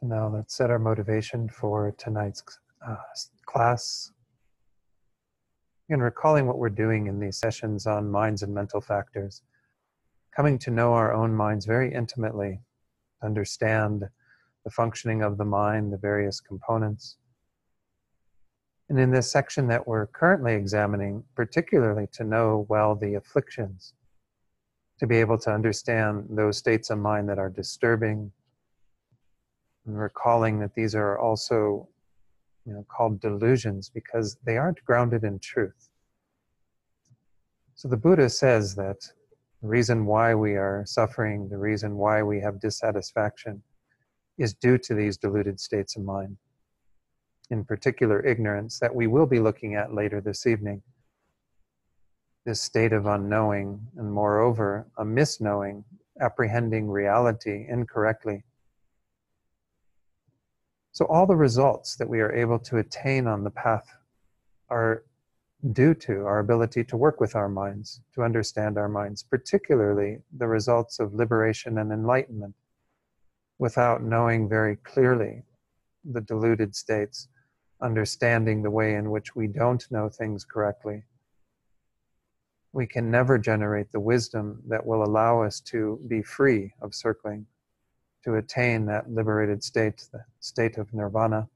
So now let's set our motivation for tonight's class. And recalling what we're doing in these sessions on minds and mental factors, coming to know our own minds very intimately, understand the functioning of the mind, the various components. And in this section that we're currently examining, particularly to know well the afflictions, to be able to understand those states of mind that are disturbing, and recalling that these are also called delusions because they aren't grounded in truth. So the Buddha says that the reason why we are suffering, the reason why we have dissatisfaction is due to these deluded states of mind. In particular, ignorance that we will be looking at later this evening. This state of unknowing and moreover, a misknowing, apprehending reality incorrectly. So all the results that we are able to attain on the path are due to our ability to work with our minds, to understand our minds, particularly the results of liberation and enlightenment, without knowing very clearly the deluded states, understanding the way in which we don't know things correctly. We can never generate the wisdom that will allow us to be free of circling, to attain that liberated state, the state of nirvana.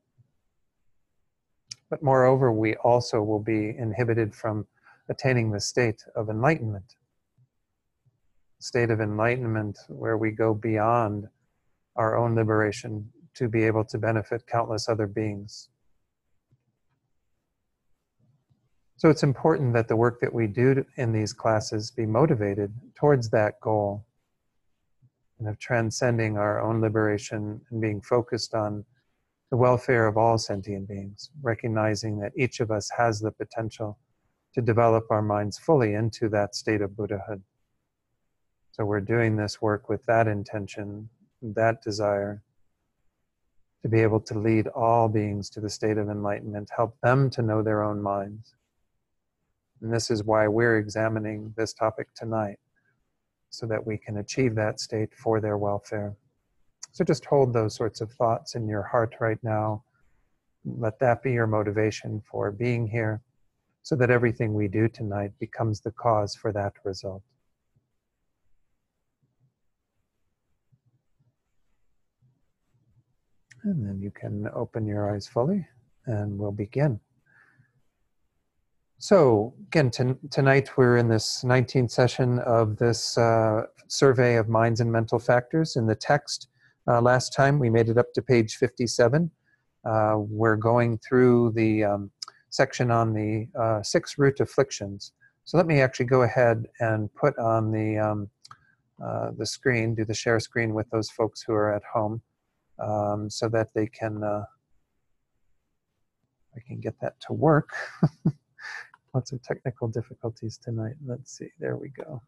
But moreover, we also will be inhibited from attaining the state of enlightenment. State of enlightenment where we go beyond our own liberation to be able to benefit countless other beings. So it's important that the work that we do in these classes be motivated towards that goal, and of transcending our own liberation and being focused on the welfare of all sentient beings, recognizing that each of us has the potential to develop our minds fully into that state of Buddhahood. So we're doing this work with that intention, that desire, to be able to lead all beings to the state of enlightenment, help them to know their own minds. And this is why we're examining this topic tonight, so that we can achieve that state for their welfare. So just hold those sorts of thoughts in your heart right now. Let that be your motivation for being here, so that everything we do tonight becomes the cause for that result. And then you can open your eyes fully, and we'll begin. So again, tonight we're in this 19th session of this survey of minds and mental factors. In the text, last time we made it up to page 57. We're going through the section on the 6 root afflictions. So let me actually go ahead and put on the screen, do the share screen with those folks who are at home, so that they can, I can get that to work. Lots of technical difficulties tonight. Let's see, there we go.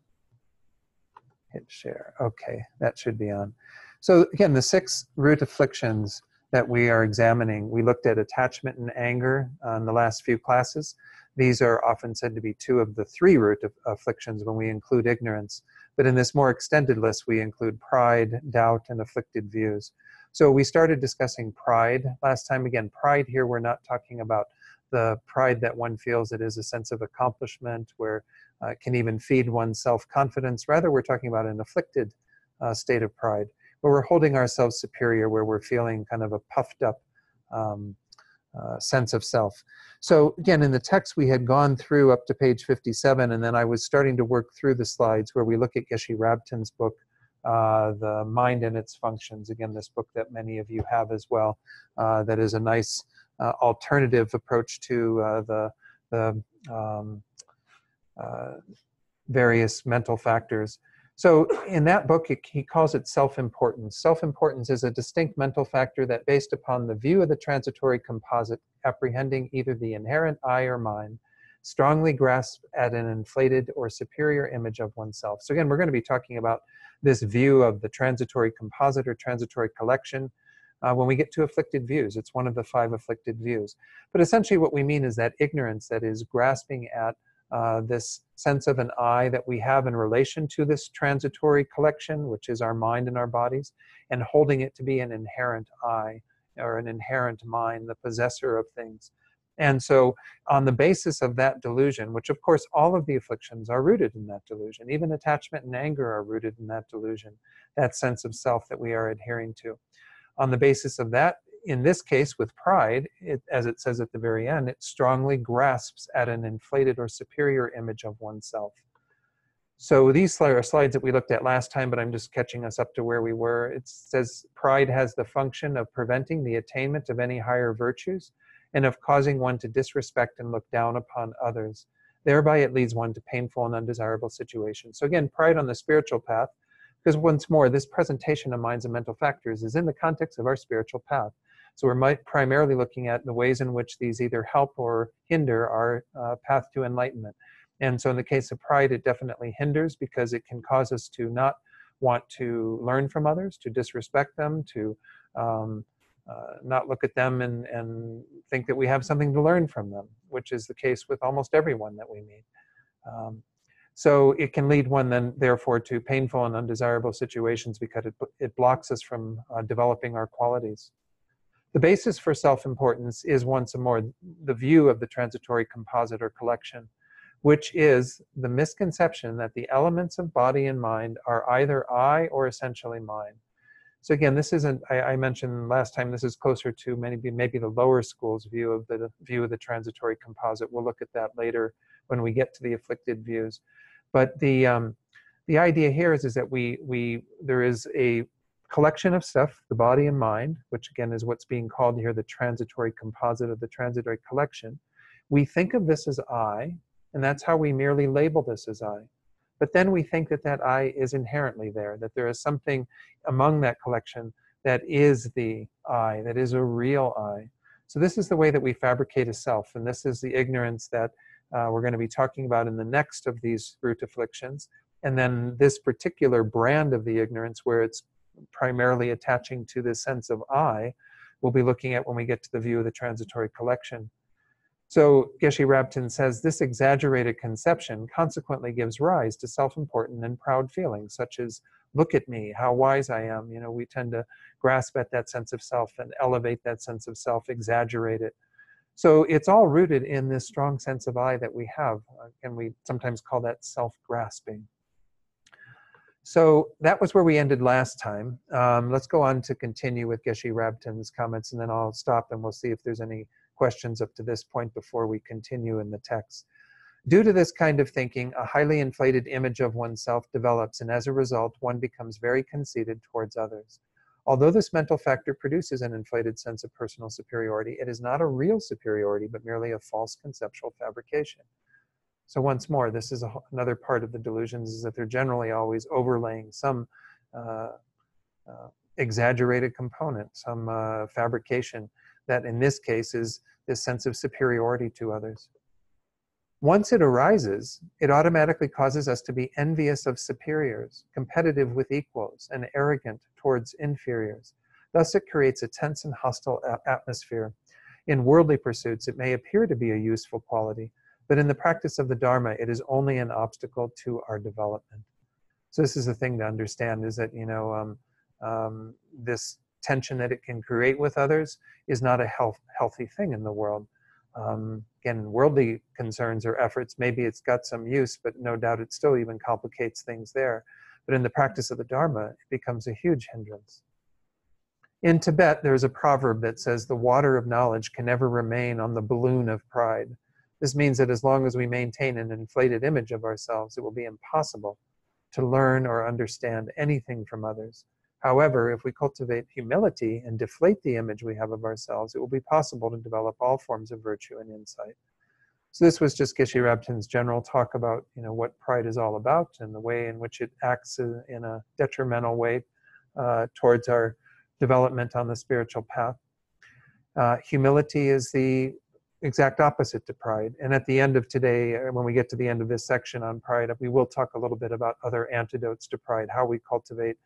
Hit share. Okay, that should be on. So again, the 6 root afflictions that we are examining, we looked at attachment and anger in the last few classes. These are often said to be 2 of the 3 root afflictions when we include ignorance. But in this more extended list, we include pride, doubt, and afflicted views. So we started discussing pride last time. Again, pride here, we're not talking about the pride that one feels it is a sense of accomplishment where it can even feed one's self-confidence. Rather, we're talking about an afflicted state of pride, where we're holding ourselves superior, where we're feeling kind of a puffed up sense of self. So again, in the text, we had gone through up to page 57, and then I was starting to work through the slides where we look at Geshe Rabtin's book, The Mind and Its Functions. Again, this book that many of you have as well, that is a nice alternative approach to the various mental factors. So in that book, he calls it self-importance. Self-importance is a distinct mental factor that, based upon the view of the transitory composite, apprehending either the inherent I or mind, strongly grasp at an inflated or superior image of oneself. So again, we're going to be talking about this view of the transitory composite or transitory collection. When we get to afflicted views, it's one of the 5 afflicted views. But essentially what we mean is that ignorance that is grasping at this sense of an I that we have in relation to this transitory collection, which is our mind and our bodies, and holding it to be an inherent I, or an inherent mind, the possessor of things. And so on the basis of that delusion, which of course all of the afflictions are rooted in that delusion, even attachment and anger are rooted in that delusion, that sense of self that we are adhering to. On the basis of that, in this case with pride, as it says at the very end, it strongly grasps at an inflated or superior image of oneself. So these are slides that we looked at last time, but I'm just catching us up to where we were. It says pride has the function of preventing the attainment of any higher virtues and of causing one to disrespect and look down upon others. Thereby it leads one to painful and undesirable situations. So again, pride on the spiritual path, because once more, this presentation of minds and mental factors is in the context of our spiritual path. So we're primarily looking at the ways in which these either help or hinder our path to enlightenment. And so in the case of pride, it definitely hinders because it can cause us to not want to learn from others, to disrespect them, to not look at them and think that we have something to learn from them, which is the case with almost everyone that we meet. So it can lead one then, therefore, to painful and undesirable situations because it blocks us from developing our qualities. The basis for self-importance is once more the view of the transitory composite or collection, which is the misconception that the elements of body and mind are either I or essentially mine. So again, this isn't, I mentioned last time, this is closer to maybe the lower school's view of the transitory composite. We'll look at that later when we get to the afflicted views. But the idea here is that there is a collection of stuff, the body and mind, which again is what's being called here the transitory composite of the transitory collection. We think of this as I, and that's how we merely label this as I. But then we think that that I is inherently there, that there is something among that collection that is the I, that is a real I. So this is the way that we fabricate a self, and this is the ignorance that we're going to be talking about in the next of these root afflictions. And then this particular brand of the ignorance, where it's primarily attaching to this sense of I, we'll be looking at when we get to the view of the transitory collection. So Geshe Rabten says, this exaggerated conception consequently gives rise to self-important and proud feelings, such as, look at me, how wise I am. You know, we tend to grasp at that sense of self and elevate that sense of self, exaggerate it. So it's all rooted in this strong sense of I that we have, and we sometimes call that self-grasping. So that was where we ended last time. Let's go on to continue with Geshe Rabten's comments, and then I'll stop and we'll see if there's any questions up to this point before we continue in the text. Due to this kind of thinking, a highly inflated image of oneself develops, and as a result, one becomes very conceited towards others. Although this mental factor produces an inflated sense of personal superiority, it is not a real superiority, but merely a false conceptual fabrication. So once more, this is another part of the delusions, is that they're generally always overlaying some exaggerated component, some fabrication that in this case is this sense of superiority to others. Once it arises, it automatically causes us to be envious of superiors, competitive with equals, and arrogant towards inferiors. Thus it creates a tense and hostile atmosphere. In worldly pursuits, it may appear to be a useful quality, but in the practice of the Dharma, it is only an obstacle to our development. So this is the thing to understand, is that, you know, this tension that it can create with others is not a healthy thing in the world. Again, worldly concerns or efforts, maybe it's got some use, but no doubt it still even complicates things there. But in the practice of the Dharma, it becomes a huge hindrance. In Tibet, there's a proverb that says, the water of knowledge can never remain on the balloon of pride. This means that as long as we maintain an inflated image of ourselves, it will be impossible to learn or understand anything from others. However, if we cultivate humility and deflate the image we have of ourselves, it will be possible to develop all forms of virtue and insight. So this was just Geshe Rabten's general talk about, you know, what pride is all about and the way in which it acts in a detrimental way towards our development on the spiritual path. Humility is the exact opposite to pride. And at the end of today, when we get to the end of this section on pride, we will talk a little bit about other antidotes to pride, how we cultivate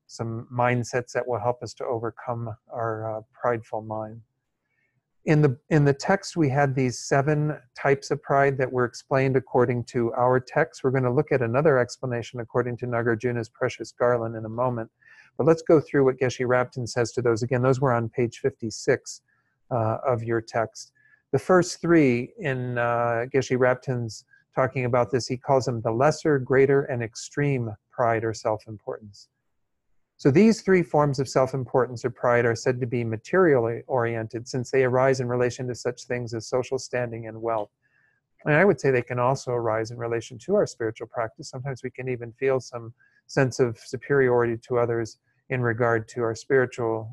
some mindsets that will help us to overcome our prideful mind. In the text, we had these 7 types of pride that were explained according to our text. We're going to look at another explanation according to Nagarjuna's Precious Garland in a moment. But let's go through what Geshe Rabten says to those. Again, those were on page 56 of your text. The first 3 in Geshe Rabten's talking about this, he calls them the lesser, greater, and extreme pride or self-importance. So these 3 forms of self-importance or pride are said to be materially oriented, since they arise in relation to such things as social standing and wealth. And I would say they can also arise in relation to our spiritual practice. Sometimes we can even feel some sense of superiority to others in regard to our spiritual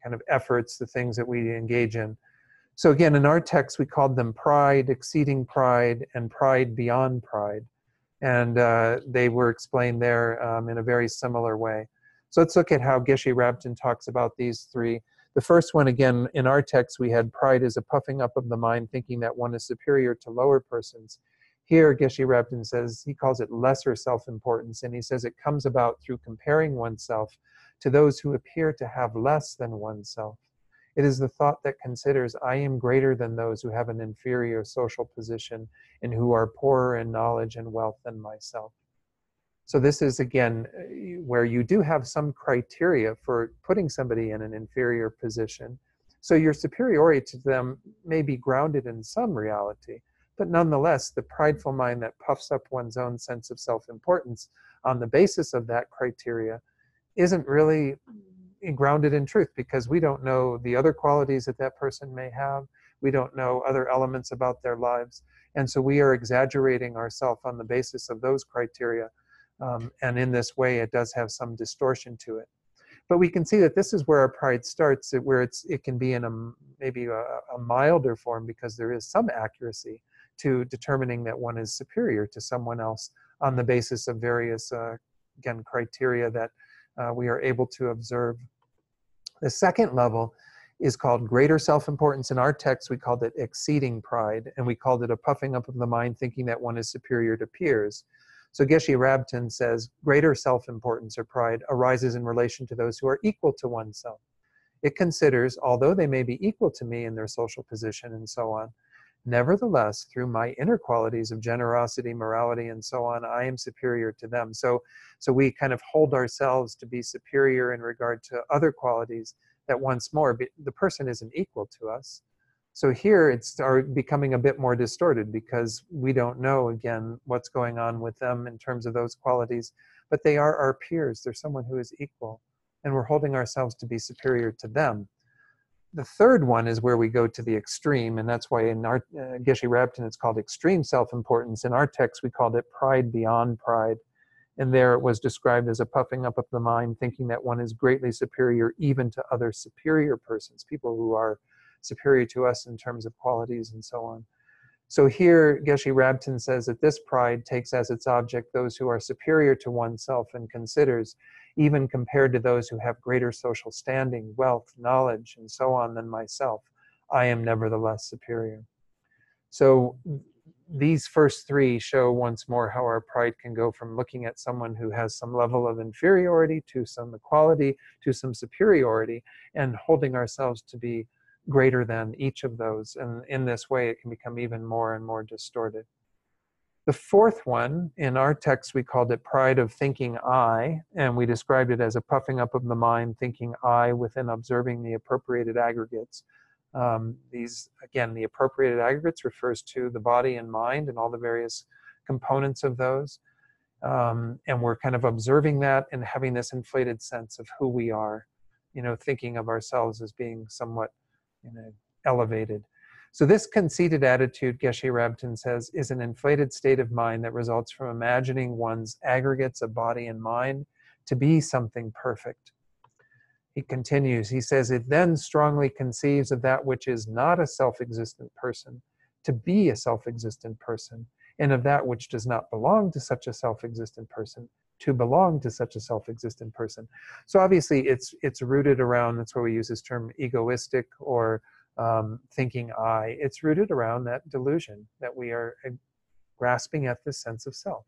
kind of efforts, the things that we engage in. So again, in our text, we called them pride, exceeding pride, and pride beyond pride. And they were explained there in a very similar way. So let's look at how Geshe Rabten talks about these 3. The first one, again, in our text, we had pride is a puffing up of the mind, thinking that one is superior to lower persons. Here, Geshe Rabten says, he calls it lesser self-importance, and he says it comes about through comparing oneself to those who appear to have less than oneself. It is the thought that considers, I am greater than those who have an inferior social position and who are poorer in knowledge and wealth than myself. So this is, again, where you do have some criteria for putting somebody in an inferior position. So your superiority to them may be grounded in some reality, but nonetheless, the prideful mind that puffs up one's own sense of self-importance on the basis of that criteria isn't really grounded in truth, because we don't know the other qualities that that person may have. We don't know other elements about their lives. And so we are exaggerating ourselves on the basis of those criteria. And in this way, it does have some distortion to it. But we can see that this is where our pride starts, where it can be in maybe a milder form, because there is some accuracy to determining that one is superior to someone else on the basis of various, again, criteria that we are able to observe. The second level is called greater self-importance. In our text, we called it exceeding pride, and we called it a puffing up of the mind, thinking that one is superior to peers. So Geshe Rabten says, greater self-importance or pride arises in relation to those who are equal to oneself. It considers, although they may be equal to me in their social position and so on, nevertheless, through my inner qualities of generosity, morality, and so on, I am superior to them. So we kind of hold ourselves to be superior in regard to other qualities that once more, the person isn't equal to us. So here it's becoming a bit more distorted, because we don't know, again, what's going on with them in terms of those qualities, but they are our peers. They're someone who is equal, and we're holding ourselves to be superior to them. The third one is where we go to the extreme, and that's why in our Geshe Rabten it's called extreme self-importance. In our text we called it pride beyond pride, and there it was described as a puffing up of the mind, thinking that one is greatly superior even to other superior persons, people who are superior to us in terms of qualities and so on. So here Geshe Rabten says that this pride takes as its object those who are superior to oneself, and considers, even compared to those who have greater social standing, wealth, knowledge, and so on than myself, I am nevertheless superior. So these first 3 show once more how our pride can go from looking at someone who has some level of inferiority to some equality to some superiority, and holding ourselves to be greater than each of those. And in this way, it can become even more and more distorted. The fourth one, in our text, we called it pride of thinking I, and we described it as a puffing up of the mind, thinking I within observing the appropriated aggregates. Again, the appropriated aggregates refers to the body and mind and all the various components of those. And we're kind of observing that and having this inflated sense of who we are, thinking of ourselves as being somewhat, elevated. So this conceited attitude, Geshe Rabten says, is an inflated state of mind that results from imagining one's aggregates of body and mind to be something perfect. He continues, he says, it then strongly conceives of that which is not a self-existent person to be a self-existent person, and of that which does not belong to such a self-existent person to belong to such a self-existent person. So obviously it's rooted around, that's why we use this term egoistic or thinking I. It's rooted around that delusion that we are grasping at this sense of self,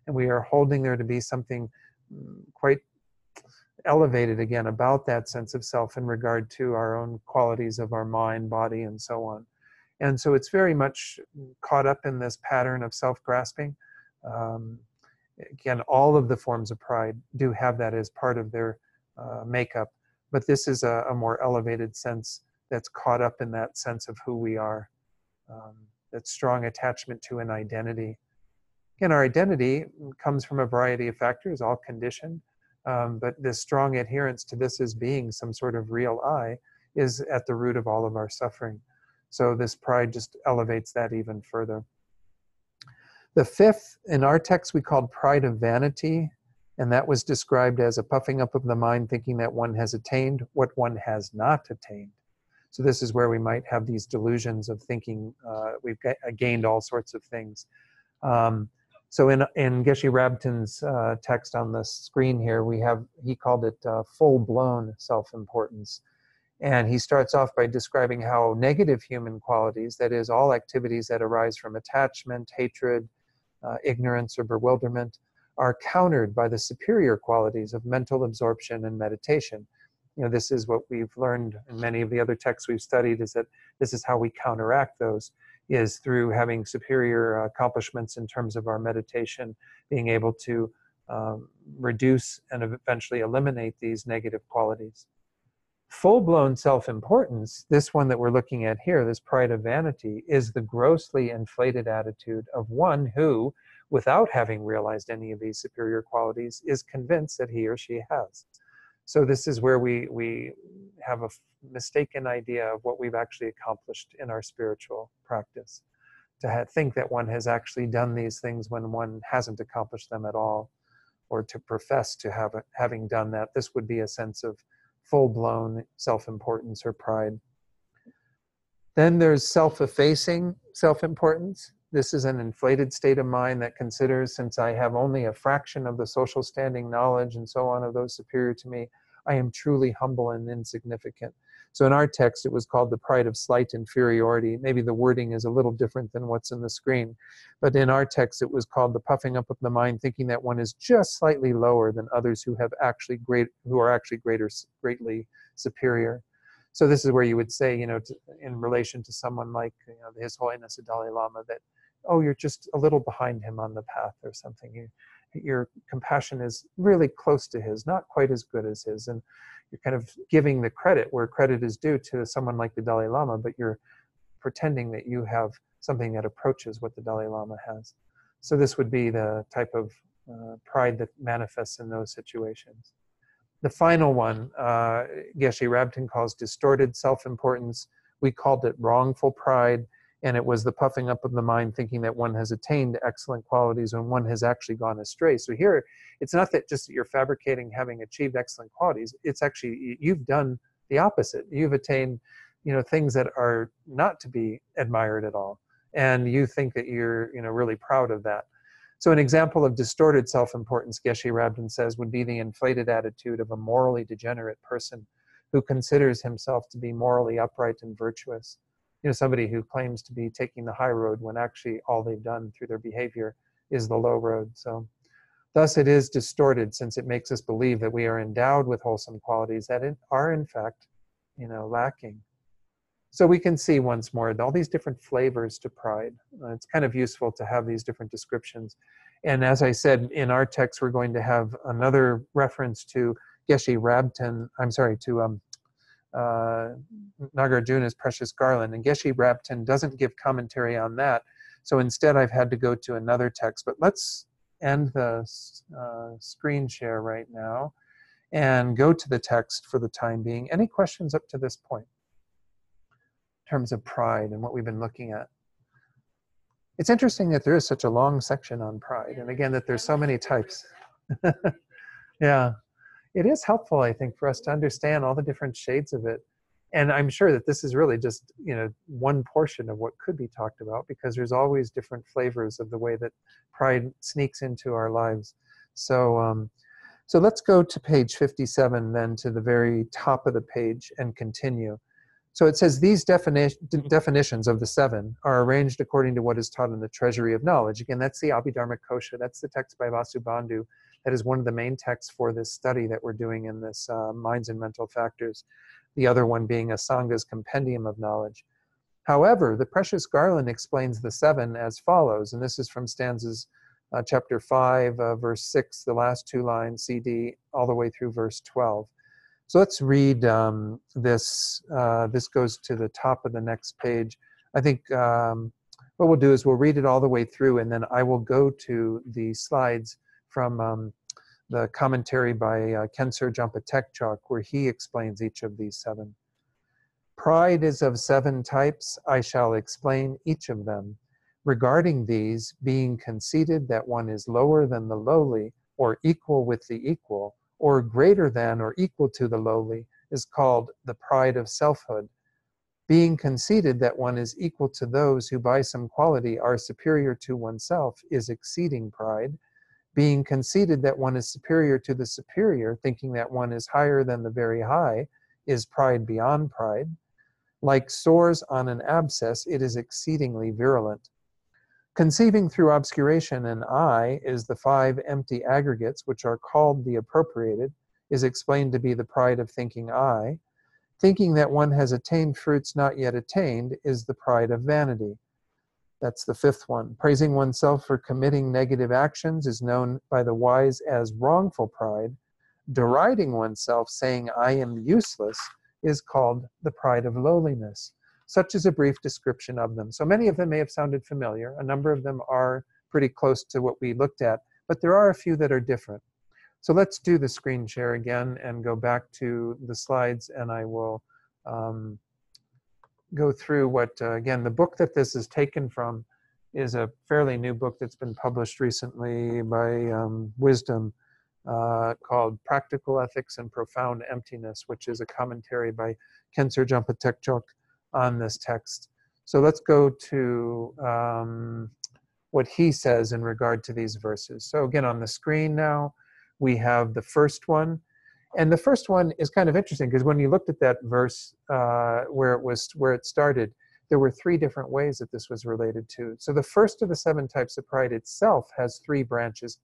and we are holding there to be something quite elevated again about that sense of self in regard to our own qualities of our mind, body, and so on. And so it's very much caught up in this pattern of self-grasping. Um, Again, all of the forms of pride do have that as part of their makeup, but this is a more elevated sense that's caught up in that sense of who we are, that strong attachment to an identity. Again, our identity comes from a variety of factors, all conditioned, but this strong adherence to this as being some sort of real I is at the root of all of our suffering. So this pride just elevates that even further. The fifth, in our text, we called pride of vanity, and that was described as a puffing up of the mind, thinking that one has attained what one has not attained. So this is where we might have these delusions of thinking we've gained all sorts of things. So in Geshe Rabtin's text on the screen here, he called it full-blown self-importance. And he starts off by describing how negative human qualities, that is, all activities that arise from attachment, hatred, ignorance, or bewilderment, are countered by the superior qualities of mental absorption and meditation. You know, this is what we've learned in many of the other texts we've studied, is that this is how we counteract those, is through having superior accomplishments in terms of our meditation, being able to reduce and eventually eliminate these negative qualities. Full-blown self-importance, this one that we're looking at here, this pride of vanity, is the grossly inflated attitude of one who, without having realized any of these superior qualities, is convinced that he or she has. So this is where we have a mistaken idea of what we've actually accomplished in our spiritual practice. To think that one has actually done these things when one hasn't accomplished them at all, or to profess to having done that, this would be a sense of full-blown self-importance or pride. Then there's self-effacing self-importance. This is an inflated state of mind that considers, since I have only a fraction of the social standing, knowledge, and so on of those superior to me, I am truly humble and insignificant. So in our text, it was called the pride of slight inferiority. Maybe the wording is a little different than what's in the screen. But in our text, it was called the puffing up of the mind, thinking that one is just slightly lower than others who are actually greatly superior. So this is where you would say, in relation to someone like His Holiness the Dalai Lama, that, oh, you're just a little behind him on the path or something. Your compassion is really close to his, not quite as good as his. And you're kind of giving the credit where credit is due to someone like the Dalai Lama, but you're pretending that you have something that approaches what the Dalai Lama has. So this would be the type of pride that manifests in those situations. The final one, Geshe Rabtin calls distorted self-importance. We called it wrongful pride, and it was the puffing up of the mind, thinking that one has attained excellent qualities when one has actually gone astray. So here, it's not that just that you're fabricating having achieved excellent qualities. It's actually, you've done the opposite. You've attained, things that are not to be admired at all. And you think that you're, really proud of that. So an example of distorted self-importance, Geshe Rabtin says, would be the inflated attitude of a morally degenerate person who considers himself to be morally upright and virtuous. Somebody who claims to be taking the high road when actually all they've done through their behavior is the low road. So thus it is distorted, since it makes us believe that we are endowed with wholesome qualities that are in fact, lacking. So we can see once more all these different flavors to pride. It's kind of useful to have these different descriptions. And as I said, in our text, we're going to have another reference to Geshe Rabtin, Nagarjuna's Precious Garland. And Geshe Rabtin doesn't give commentary on that. So instead, I've had to go to another text. But let's end the screen share right now and go to the text for the time being. Any questions up to this point in terms of pride and what we've been looking at? It's interesting that there is such a long section on pride, and again, that there's so many types. Yeah, it is helpful, I think, for us to understand all the different shades of it. And I'm sure that this is really just, one portion of what could be talked about, because there's always different flavors of the way that pride sneaks into our lives. So, so let's go to page 57, then to the very top of the page and continue. So it says, these definitions of the seven are arranged according to what is taught in the Treasury of Knowledge. Again, that's the Abhidharma Kosha. That's the text by Vasubandhu That is one of the main texts for this study that we're doing in this Minds and Mental Factors, the other one being Asanga's Compendium of Knowledge. However, the Precious Garland explains the 7 as follows, and this is from stanzas chapter 5, verse 6, the last 2 lines, CD, all the way through verse 12. So let's read this. This goes to the top of the next page. I think what we'll do is we'll read it all the way through, and then I will go to the slides from the commentary by Khensur Jampa Tekchok, where he explains each of these 7. Pride is of 7 types. I shall explain each of them. Regarding these, being conceited that one is lower than the lowly, or equal with the equal, or greater than or equal to the lowly, is called the pride of selfhood. Being conceited that one is equal to those who by some quality are superior to oneself is exceeding pride. Being conceited that one is superior to the superior, thinking that one is higher than the very high, is pride beyond pride. Like sores on an abscess, it is exceedingly virulent. Conceiving through obscuration an I is the 5 empty aggregates which are called the appropriated, is explained to be the pride of thinking I. Thinking that one has attained fruits not yet attained is the pride of vanity. That's the 5th one. Praising oneself for committing negative actions is known by the wise as wrongful pride. Deriding oneself, saying I am useless, is called the pride of lowliness. Such is a brief description of them. So many of them may have sounded familiar. A number of them are pretty close to what we looked at, but there are a few that are different. So let's do the screen share again and go back to the slides, and I will go through what, again, the book that this is taken from is a fairly new book that's been published recently by Wisdom called Practical Ethics and Profound Emptiness, which is a commentary by Khensur Jampa Tekchok on this text. So let's go to what he says in regard to these verses. So again, on the screen now, we have the first one. And the first one is kind of interesting because when you looked at that verse where it started, there were 3 different ways that this was related to. So the first of the 7 types of pride itself has 3 branches,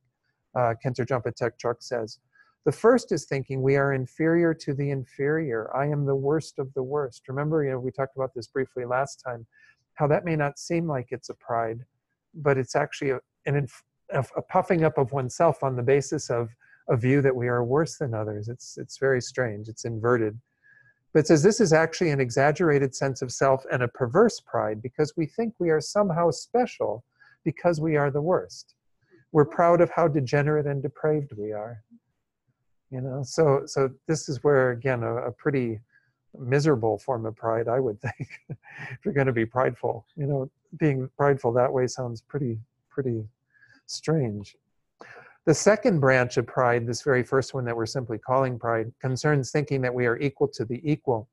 Khensur Jampa Tekchok says. The first is thinking we are inferior to the inferior. I am the worst of the worst. Remember, we talked about this briefly last time, how that may not seem like it's a pride, but it's actually a puffing up of oneself on the basis of a view that we are worse than others. It's very strange. It's inverted. But it says this is actually an exaggerated sense of self and a perverse pride because we think we are somehow special because we are the worst. We're proud of how degenerate and depraved we are. So this is where, again, a pretty miserable form of pride, I would think, if you're going to be prideful. Being prideful that way sounds pretty strange. The second branch of pride, this very first one that we're simply calling pride, concerns thinking that we are equal to the equal.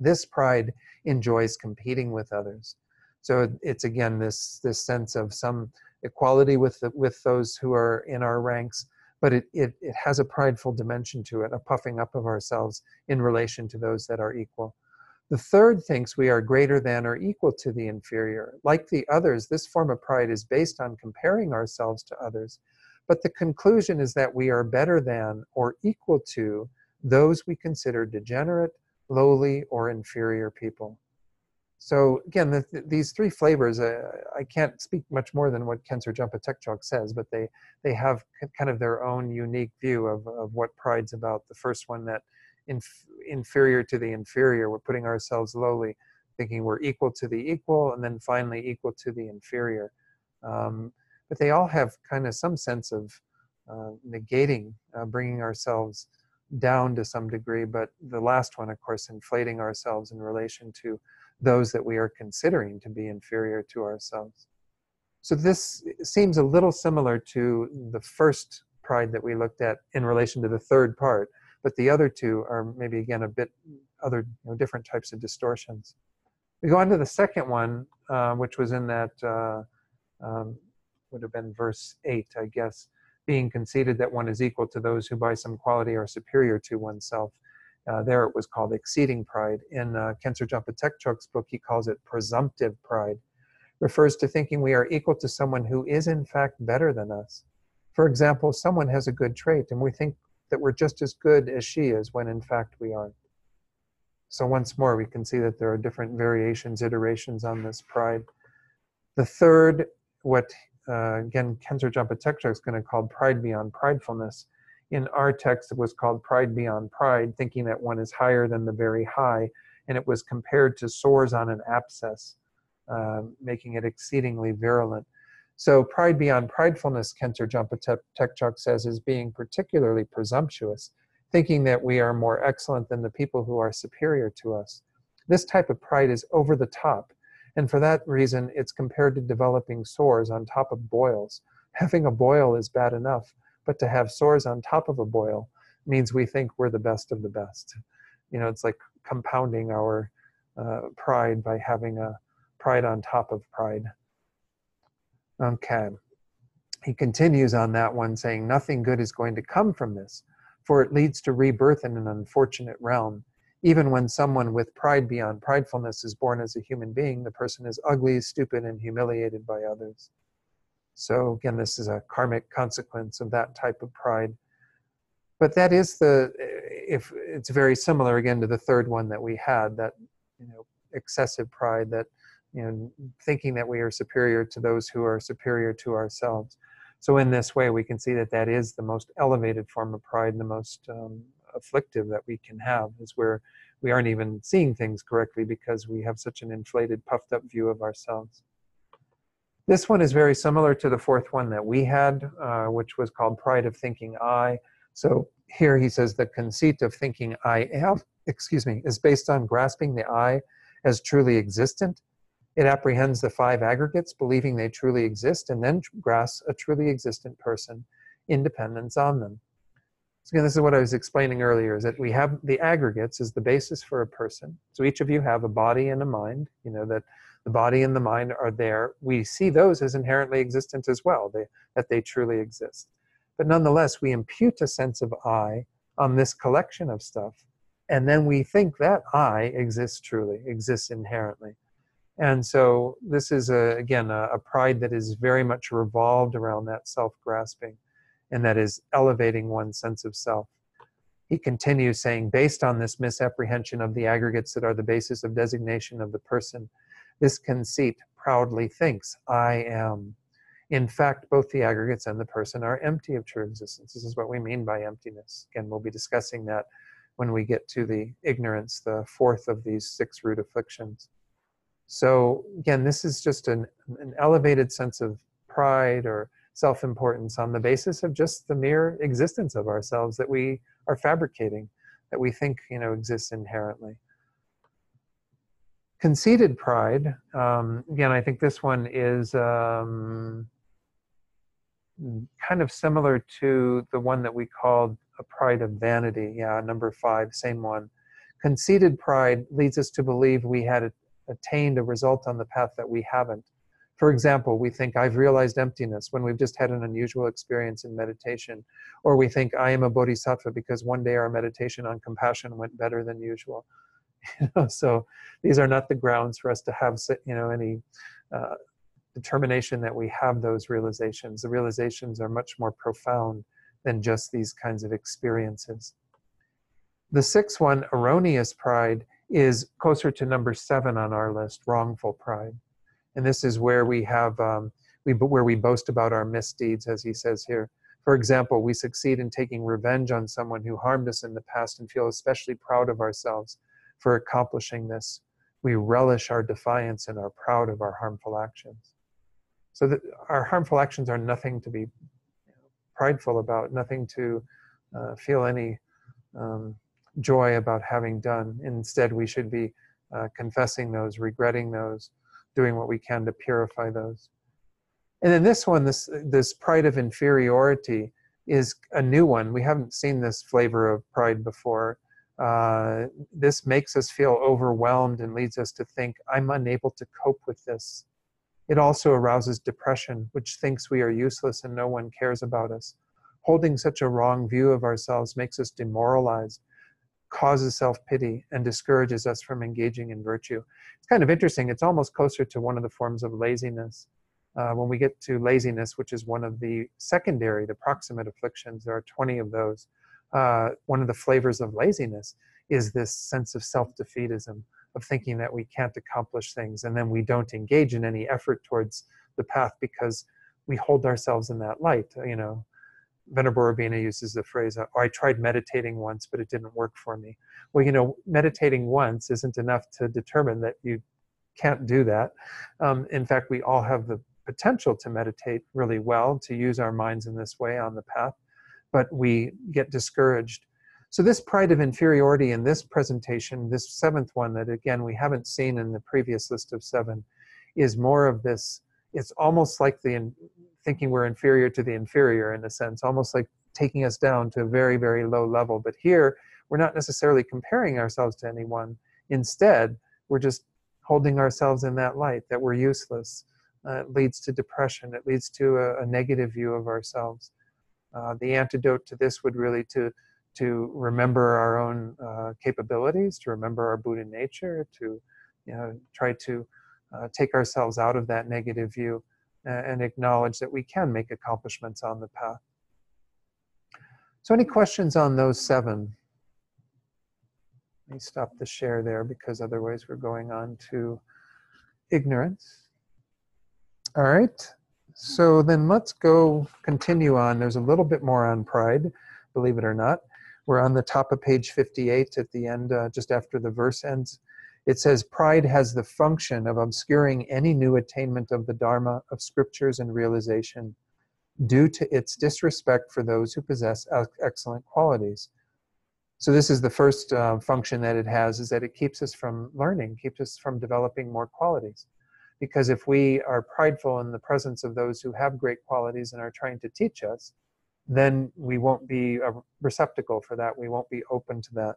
This pride enjoys competing with others. So it's, again, this sense of some equality with those who are in our ranks, but it has a prideful dimension to it, a puffing up of ourselves in relation to those that are equal. The third thinks we are greater than or equal to the inferior. Like the others, this form of pride is based on comparing ourselves to others, but the conclusion is that we are better than or equal to those we consider degenerate, lowly, or inferior people. So again, these 3 flavors, I can't speak much more than what Khensur Jampa Tekchok says, but they have kind of their own unique view of what pride's about. The first one, that inferior to the inferior, we're putting ourselves lowly, thinking we're equal to the equal, and then finally equal to the inferior. But they all have kind of some sense of negating, bringing ourselves down to some degree, but the last one, of course, inflating ourselves in relation to those that we are considering to be inferior to ourselves. So this seems a little similar to the first pride that we looked at in relation to the third part, but the other 2 are maybe, again, a bit other, different types of distortions. We go on to the second one, which was in that, would have been verse 8, I guess, being conceited that one is equal to those who by some quality are superior to oneself. There it was called exceeding pride. In Khensur Jampa Tekchok's book, he calls it presumptive pride. Refers to thinking we are equal to someone who is in fact better than us. For example, someone has a good trait and we think that we're just as good as she is when in fact we aren't. So once more, we can see that there are different variations, iterations on this pride. The third, what again, Khensur Jampa Tekchok is going to call pride beyond pridefulness. In our text, it was called pride beyond pride, thinking that one is higher than the very high, and it was compared to sores on an abscess, making it exceedingly virulent. So pride beyond pridefulness, Khensur Jampa Tekchok says, is being particularly presumptuous, thinking that we are more excellent than the people who are superior to us. This type of pride is over the top, and for that reason, it's compared to developing sores on top of boils. Having a boil is bad enough, but to have sores on top of a boil means we think we're the best of the best. You know, it's like compounding our pride by having a pride on top of pride. Okay. He continues on that one, saying, nothing good is going to come from this, for it leads to rebirth in an unfortunate realm. Even when someone with pride beyond pridefulness is born as a human being, the person is ugly, stupid, and humiliated by others. So again, this is a karmic consequence of that type of pride. But that is if it's very similar again to the third one that we had, that, you know, excessive pride, that, you know, thinking that we are superior to those who are superior to ourselves. So in this way, we can see that that is the most elevated form of pride, and the most afflictive that we can have, is where we aren't even seeing things correctly because we have such an inflated, puffed up view of ourselves. This one is very similar to the fourth one that we had, which was called pride of thinking I. So here he says the conceit of thinking I am, is based on grasping the I as truly existent. It apprehends the five aggregates, believing they truly exist, and then grasps a truly existent person, independence on them. So again, this is what I was explaining earlier, is that we have the aggregates as the basis for a person. So each of you have a body and a mind, you know, that the body and the mind are there. We see those as inherently existent as well, that they truly exist. But nonetheless, we impute a sense of I on this collection of stuff, and then we think that I exists truly, exists inherently. And so this is, again, a pride that is very much revolved around that self-grasping, and that is elevating one's sense of self. He continues saying, based on this misapprehension of the aggregates that are the basis of designation of the person, this conceit proudly thinks, I am. In fact, both the aggregates and the person are empty of true existence. This is what we mean by emptiness. Again, we'll be discussing that when we get to the ignorance, the fourth of these 6 root afflictions. So again, this is just an elevated sense of pride or self-importance on the basis of just the mere existence of ourselves that we are fabricating, that we think, you know, exists inherently. Conceited pride, again, I think this one is kind of similar to the one that we called a pride of vanity. Yeah, number 5, same one. Conceited pride leads us to believe we had attained a result on the path that we haven't. For example, we think I've realized emptiness when we've just had an unusual experience in meditation. Or we think I am a bodhisattva because one day our meditation on compassion went better than usual. So these are not the grounds for us to have, you know, any determination that we have those realizations. The realizations are much more profound than just these kinds of experiences. The 6th one, erroneous pride, is closer to number 7 on our list, wrongful pride. And this is where we have, where we boast about our misdeeds, as he says here. For example, we succeed in taking revenge on someone who harmed us in the past and feel especially proud of ourselves for accomplishing this. We relish our defiance and are proud of our harmful actions. So that our harmful actions are nothing to be prideful about, nothing to feel any joy about having done. Instead, we should be confessing those, regretting those, doing what we can to purify those. And then this one, this pride of inferiority, is a new one. We haven't seen this flavor of pride before. This makes us feel overwhelmed and leads us to think, I'm unable to cope with this. It also arouses depression, which thinks we are useless and no one cares about us. Holding such a wrong view of ourselves makes us demoralized, causes self-pity, and discourages us from engaging in virtue. It's kind of interesting. It's almost closer to one of the forms of laziness. When we get to laziness, which is one of the secondary, the proximate afflictions, there are 20 of those. One of the flavors of laziness is this sense of self-defeatism, of thinking that we can't accomplish things, and then we don't engage in any effort towards the path because we hold ourselves in that light. Venerable Rabina uses the phrase, I tried meditating once, but it didn't work for me. Well, meditating once isn't enough to determine that you can't do that. In fact, we all have the potential to meditate really well, to use our minds in this way on the path, but we get discouraged. So this pride of inferiority in this presentation, this seventh one that again we haven't seen in the previous list of 7, is more of this. It's almost like thinking we're inferior to the inferior in a sense, almost like taking us down to a very, very low level. But here, we're not necessarily comparing ourselves to anyone. Instead, we're just holding ourselves in that light, that we're useless. It leads to depression. It leads to a negative view of ourselves. The antidote to this would really to remember our own capabilities, to remember our Buddha nature, to try to take ourselves out of that negative view and acknowledge that we can make accomplishments on the path. So any questions on those 7? Let me stop the share there because otherwise we're going on to ignorance. All right, so then let's continue on. There's a little bit more on pride, believe it or not. We're on the top of page 58 at the end, just after the verse ends. It says, pride has the function of obscuring any new attainment of the Dharma, of scriptures and realization, due to its disrespect for those who possess excellent qualities. So this is the first function that it has, is that it keeps us from learning, keeps us from developing more qualities. Because if we are prideful in the presence of those who have great qualities and are trying to teach us, then we won't be a receptacle for that. We won't be open to that.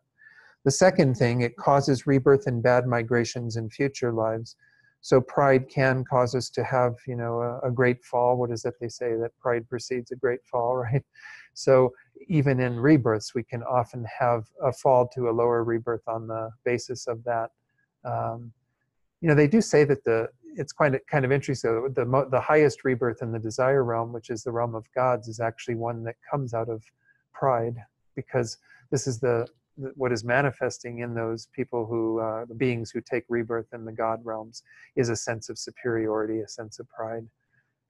The second thing, it causes rebirth and bad migrations in future lives. So pride can cause us to have, a great fall. What is that they say? That pride precedes a great fall, right? So even in rebirths, we can often have a fall to a lower rebirth on the basis of that. They do say that it's kind of interesting. The highest rebirth in the desire realm, which is the realm of gods, is actually one that comes out of pride, because this is what is manifesting in those people the beings who take rebirth in the God realms, is a sense of superiority, a sense of pride.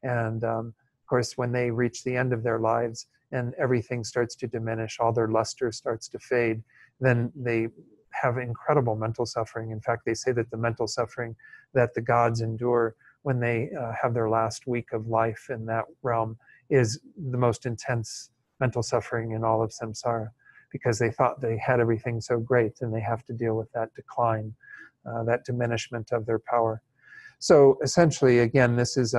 And of course, when they reach the end of their lives and everything starts to diminish, all their luster starts to fade, then they have incredible mental suffering. In fact, they say that the mental suffering that the gods endure when they have their last week of life in that realm is the most intense mental suffering in all of samsara, because they thought they had everything so great, and they have to deal with that decline, that diminishment of their power. So essentially, again, this is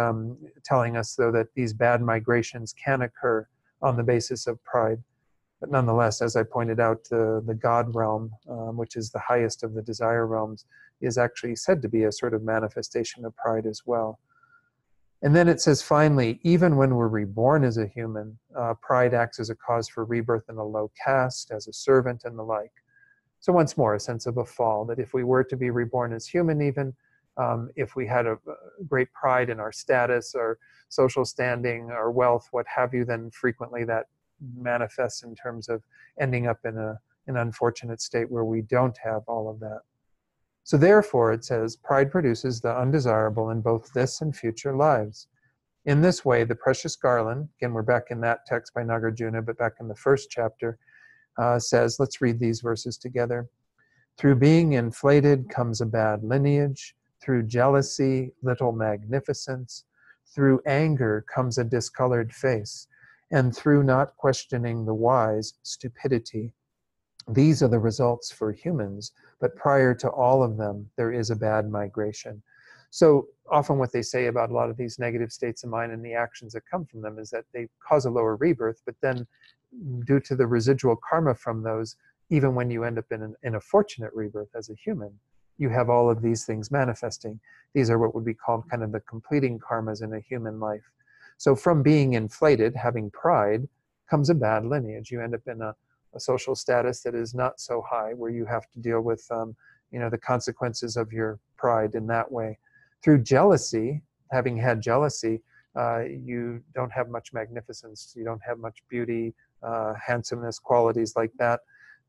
telling us, though, that these bad migrations can occur on the basis of pride. But nonetheless, as I pointed out, the God realm, which is the highest of the desire realms, is actually said to be a sort of manifestation of pride as well. And then it says, finally, even when we're reborn as a human, pride acts as a cause for rebirth in a low caste, as a servant, and the like. So once more, a sense of a fall, that if we were to be reborn as human even, if we had a great pride in our status, our social standing, our wealth, what have you, then frequently that manifests in terms of ending up in an unfortunate state where we don't have all of that. So therefore, it says, pride produces the undesirable in both this and future lives. In this way, the precious garland, again, we're back in that text by Nagarjuna, but back in the first chapter, says, let's read these verses together. Through being inflated comes a bad lineage. Through jealousy, little magnificence. Through anger comes a discolored face. And through not questioning the wise, stupidity. These are the results for humans, but prior to all of them, there is a bad migration. So often what they say about a lot of these negative states of mind and the actions that come from them is that they cause a lower rebirth, but then due to the residual karma from those, even when you end up in a fortunate rebirth as a human, you have all of these things manifesting. These are what would be called kind of the completing karmas in a human life. So from being inflated, having pride, comes a bad lineage. You end up in a social status that is not so high, where you have to deal with the consequences of your pride in that way. Through jealousy, having had jealousy, you don't have much magnificence, you don't have much beauty, handsomeness, qualities like that.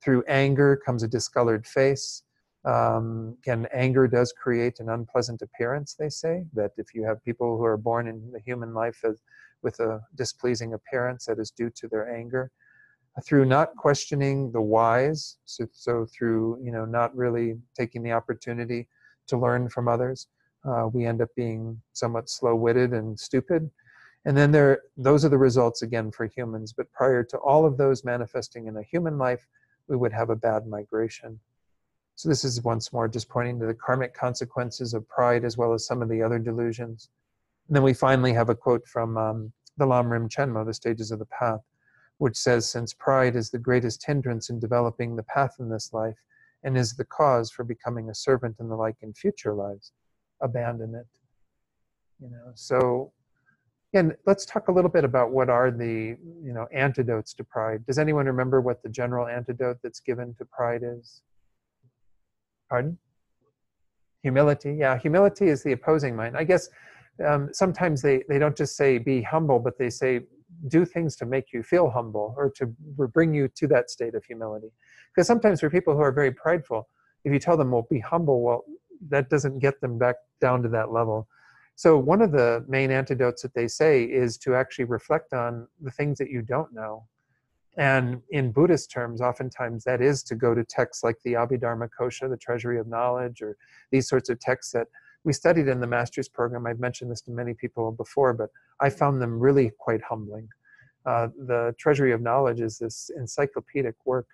Through anger comes a discolored face. Again, anger does create an unpleasant appearance, they say, that if you have people who are born in the human life with a displeasing appearance, that is due to their anger. Through not questioning the whys, so through not really taking the opportunity to learn from others, we end up being somewhat slow-witted and stupid. And then those are the results again for humans. But prior to all of those manifesting in a human life, we would have a bad migration. So this is once more just pointing to the karmic consequences of pride as well as some of the other delusions. And then we finally have a quote from the Lamrim Chenmo, The Stages of the Path, which says, since pride is the greatest hindrance in developing the path in this life and is the cause for becoming a servant and the like in future lives, abandon it. So again, let's talk a little bit about what are the antidotes to pride. Does anyone remember what the general antidote that's given to pride is? Pardon? Humility. Yeah, humility is the opposing mind. I guess sometimes they don't just say be humble, but they say do things to make you feel humble or to bring you to that state of humility. Because sometimes for people who are very prideful, if you tell them, well, be humble, well, that doesn't get them back down to that level. So one of the main antidotes that they say is to actually reflect on the things that you don't know. And in Buddhist terms, oftentimes that is to go to texts like the Abhidharma Kosha, the Treasury of Knowledge, or these sorts of texts that we studied in the master's program. I've mentioned this to many people before, but I found them really quite humbling. The Treasury of Knowledge is this encyclopedic work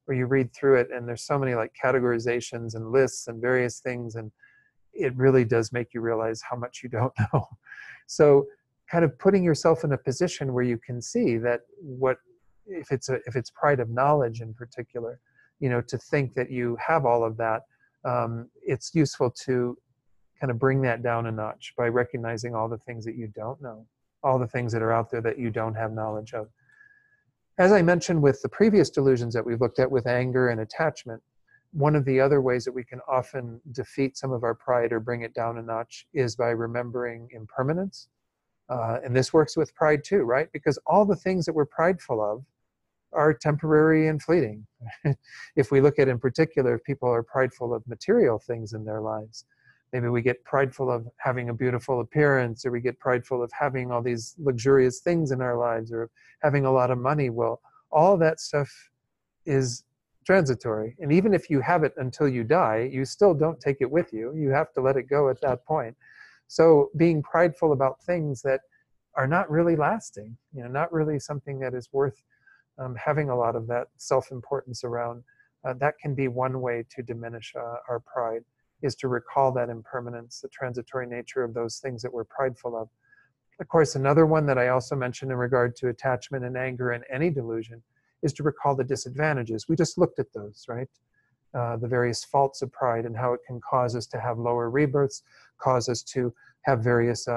where you read through it and there's so many like categorizations and lists and various things, and it really does make you realize how much you don't know. So kind of putting yourself in a position where you can see that if it's pride of knowledge in particular, to think that you have all of that, it's useful to kind of bring that down a notch by recognizing all the things that you don't know, all the things that are out there that you don't have knowledge of. As I mentioned with the previous delusions that we've looked at with anger and attachment, one of the other ways that we can often defeat some of our pride or bring it down a notch is by remembering impermanence. And this works with pride too, right? Because all the things that we're prideful of are temporary and fleeting. If we look at, in particular, if people are prideful of material things in their lives, maybe we get prideful of having a beautiful appearance, or we get prideful of having all these luxurious things in our lives, or having a lot of money. Well, all that stuff is transitory. And even if you have it until you die, you still don't take it with you. You have to let it go at that point. So being prideful about things that are not really lasting, not really something that is worth having a lot of that self-importance around, that can be one way to diminish our pride, is to recall that impermanence, the transitory nature of those things that we're prideful of. Of course, another one that I also mentioned in regard to attachment and anger and any delusion is to recall the disadvantages. We just looked at those, right? The various faults of pride and how it can cause us to have lower rebirths, cause us to have various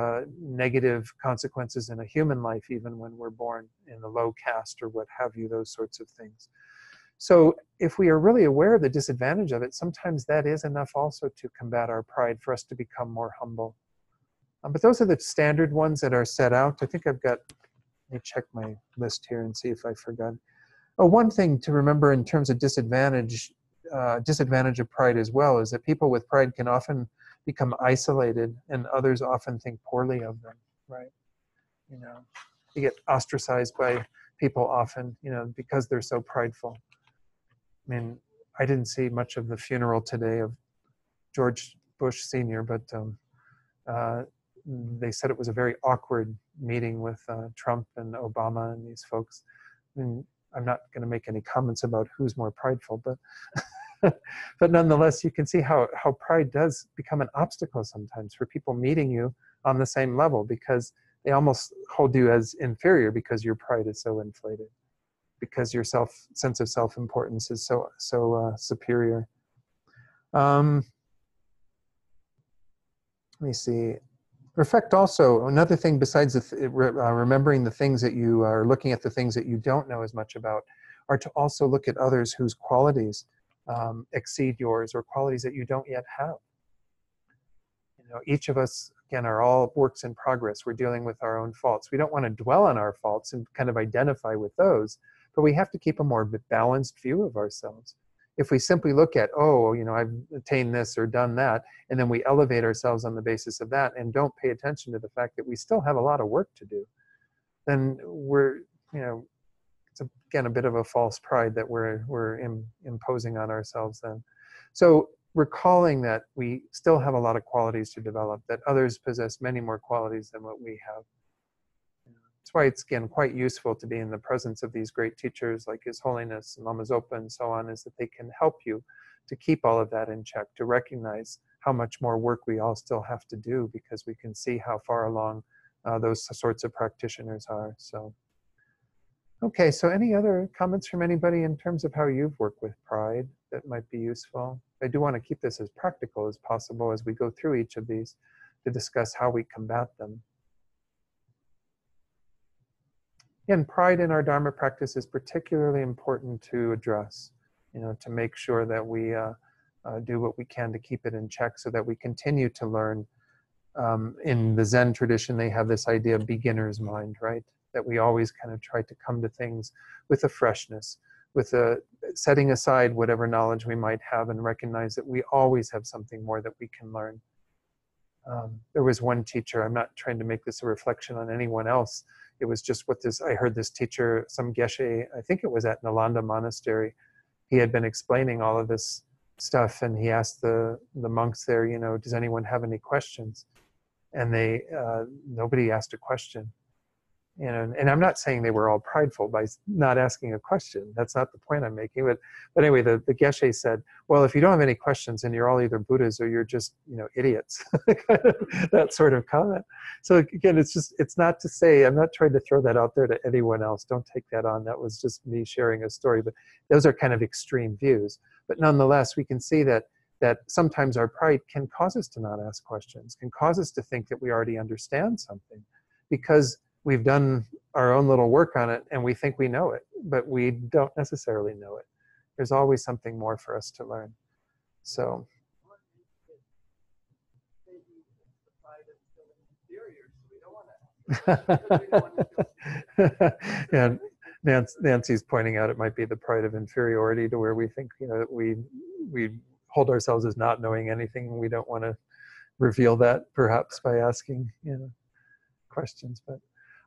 negative consequences in a human life, even when we're born in a low caste or what have you, those sorts of things. So if we are really aware of the disadvantage of it, sometimes that is enough also to combat our pride, for us to become more humble. But those are the standard ones that are set out. I think I've got, let me check my list here and see if I forgot. Oh, one thing to remember in terms of disadvantage of pride as well is that people with pride can often become isolated, and others often think poorly of them, right? You get ostracized by people often, because they're so prideful. I mean, I didn't see much of the funeral today of George Bush Sr., but they said it was a very awkward meeting with Trump and Obama and these folks. I mean, I'm not going to make any comments about who's more prideful, but but nonetheless, you can see how pride does become an obstacle sometimes for people meeting you on the same level, because they almost hold you as inferior because your pride is so inflated, because your sense of self-importance is so superior. Let me see. Reflect also, another thing besides remembering the things that you are looking at, the things that you don't know as much about, are to also look at others whose qualities exceed yours, or qualities that you don't yet have. each of us, again, are all works in progress. We're dealing with our own faults. We don't want to dwell on our faults and kind of identify with those, but we have to keep a more balanced view of ourselves. If we simply look at, oh, I've attained this or done that, and then we elevate ourselves on the basis of that and don't pay attention to the fact that we still have a lot of work to do, then we're, it's again a bit of a false pride that we're imposing on ourselves then. So recalling that we still have a lot of qualities to develop, that others possess many more qualities than what we have. That's why it's, again, quite useful to be in the presence of these great teachers like His Holiness and Lama Zopa and so on, is that they can help you to keep all of that in check, to recognize how much more work we all still have to do, because we can see how far along those sorts of practitioners are. So, okay, so any other comments from anybody in terms of how you've worked with pride that might be useful? I do want to keep this as practical as possible as we go through each of these to discuss how we combat them. Again, pride in our Dharma practice is particularly important to address, to make sure that we do what we can to keep it in check so that we continue to learn. In the Zen tradition, they have this idea of beginner's mind, right? That we always kind of try to come to things with a freshness, with a setting aside whatever knowledge we might have and recognize that we always have something more that we can learn. There was one teacher, I'm not trying to make this a reflection on anyone else, it was just I heard this teacher, some Geshe, I think it was at Nalanda Monastery, he had been explaining all of this stuff, and he asked the monks there, does anyone have any questions? And nobody asked a question. And I'm not saying they were all prideful by not asking a question. That's not the point I'm making. But anyway, the Geshe said, well, if you don't have any questions, then you're all either Buddhas or you're just, idiots. That sort of comment. So again, it's not to say, I'm not trying to throw that out there to anyone else. Don't take that on. That was just me sharing a story. But those are kind of extreme views. But nonetheless, we can see that sometimes our pride can cause us to not ask questions, can cause us to think that we already understand something, because we've done our own little work on it and we think we know it, but we don't necessarily know it. There's always something more for us to learn. So. And Nancy's pointing out it might be the pride of inferiority, to where we think, that we hold ourselves as not knowing anything, and we don't want to reveal that perhaps by asking, questions. But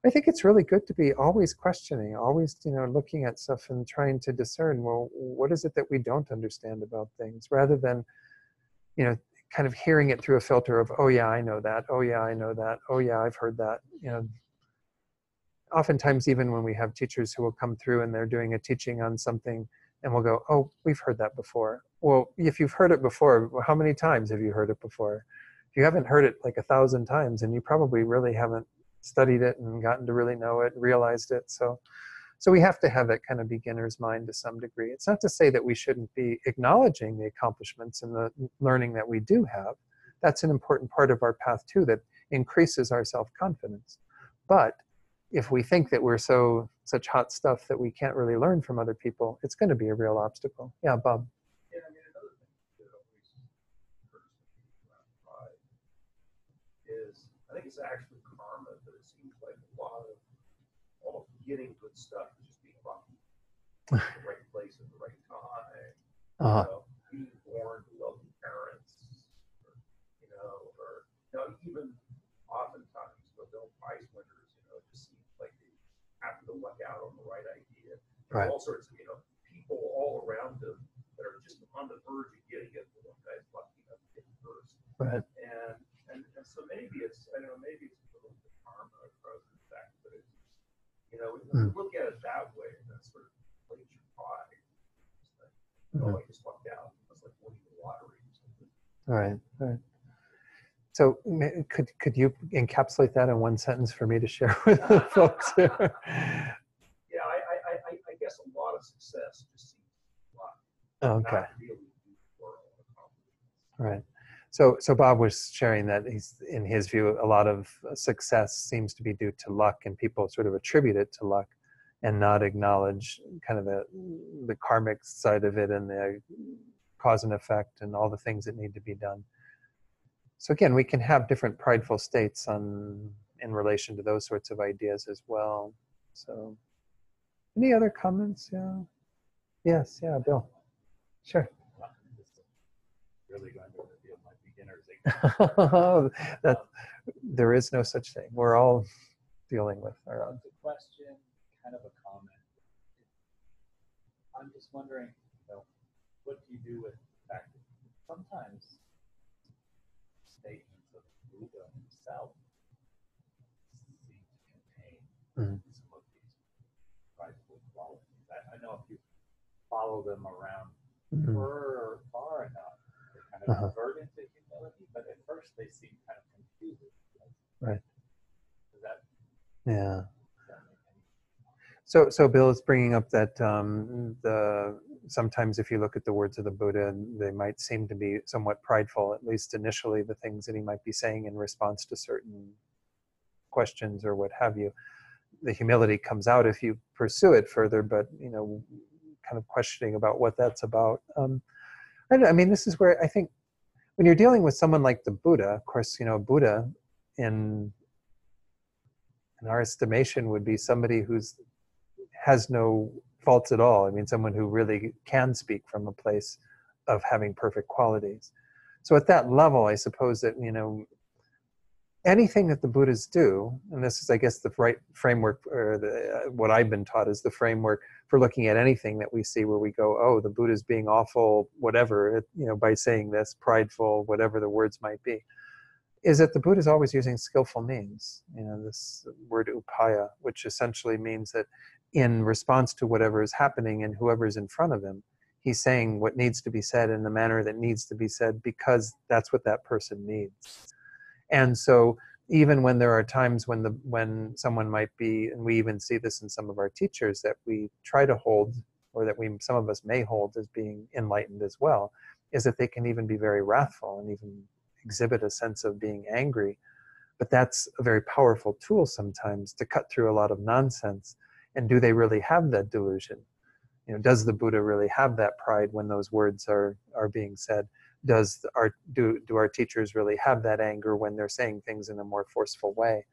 I think it's really good to be always questioning, always, looking at stuff and trying to discern, well, what is it that we don't understand about things, rather than, kind of hearing it through a filter of, oh yeah, I know that. Oh yeah, I know that. Oh yeah, I've heard that. Oftentimes, even when we have teachers who will come through and they're doing a teaching on something, and we'll go, oh, we've heard that before. Well, if you've heard it before, how many times have you heard it before? If you haven't heard it like 1,000 times, and you probably really haven't studied it and gotten to really know it, realized it. So we have to have that kind of beginner's mind to some degree. It's not to say that we shouldn't be acknowledging the accomplishments and the learning that we do have. That's an important part of our path too, that increases our self-confidence. But if we think that we're such hot stuff that we can't really learn from other people, it's going to be a real obstacle. Yeah, Bob. Yeah, another thing that always occurs to me around pride is, I think it's actually karma, but it seems like a lot of almost getting good stuff is just being lucky. The right place at the right time. Being born to wealthy parents, or even oftentimes Nobel Prize winners, it just seems like they happen to luck out on the right idea. Right. All sorts of, people all around them that are just on the verge of getting it. The one guy's lucky enough to get it first. Right. And so maybe it's, I don't know, maybe it's a little bit karma rather than the fact that it's, when you look at it that way, and that's sort of plays your pride. It's like, I just lucked out. It's like winning the lottery or something. Right. So could you encapsulate that in one sentence for me to share with the folks here? Yeah, I guess a lot of success just seems luck. Okay. Not really for accomplishments. Right. So Bob was sharing that in his view, a lot of success seems to be due to luck, and people sort of attribute it to luck and not acknowledge kind of the karmic side of it and the cause and effect and all the things that need to be done. So again, we can have different prideful states in relation to those sorts of ideas as well. So any other comments? Yeah. Yes, yeah, Bill. Sure. This is really going to reveal my beginner's ignorance. That there is no such thing. We're all dealing with our own. It's a question, kind of a comment. I'm just wondering, what do you do with the fact that sometimes statements of Buddha himself seem to contain some of these prideful qualities. I know if you follow them around far enough, they kind of convert into humility, but at first they seem kind of confusing. Right. Does that? Yeah. So Bill is bringing up that sometimes if you look at the words of the Buddha, they might seem to be somewhat prideful, at least initially, the things that he might be saying in response to certain questions or what have you. The humility comes out if you pursue it further, but kind of questioning about what that's about. I mean, this is where I think when you're dealing with someone like the Buddha, of course, Buddha in our estimation would be somebody who's has no faults at all. I mean, someone who really can speak from a place of having perfect qualities. So at that level, I suppose that, anything that the Buddhas do, and this is, I guess, the right framework, or what I've been taught is the framework for looking at anything that we see where we go, oh, the Buddha's being awful, whatever, by saying this, prideful, whatever the words might be, is that the Buddha is always using skillful means. This word upaya, which essentially means that in response to whatever is happening and whoever's in front of him, he's saying what needs to be said in the manner that needs to be said because that's what that person needs. And so even when there are times when someone might be, and we even see this in some of our teachers that we try to hold, or that some of us may hold as being enlightened as well, is that they can even be very wrathful and even exhibit a sense of being angry. But that's a very powerful tool sometimes to cut through a lot of nonsense. And do they really have that delusion? Does the Buddha really have that pride when those words are being said? Do our teachers really have that anger when they're saying things in a more forceful way?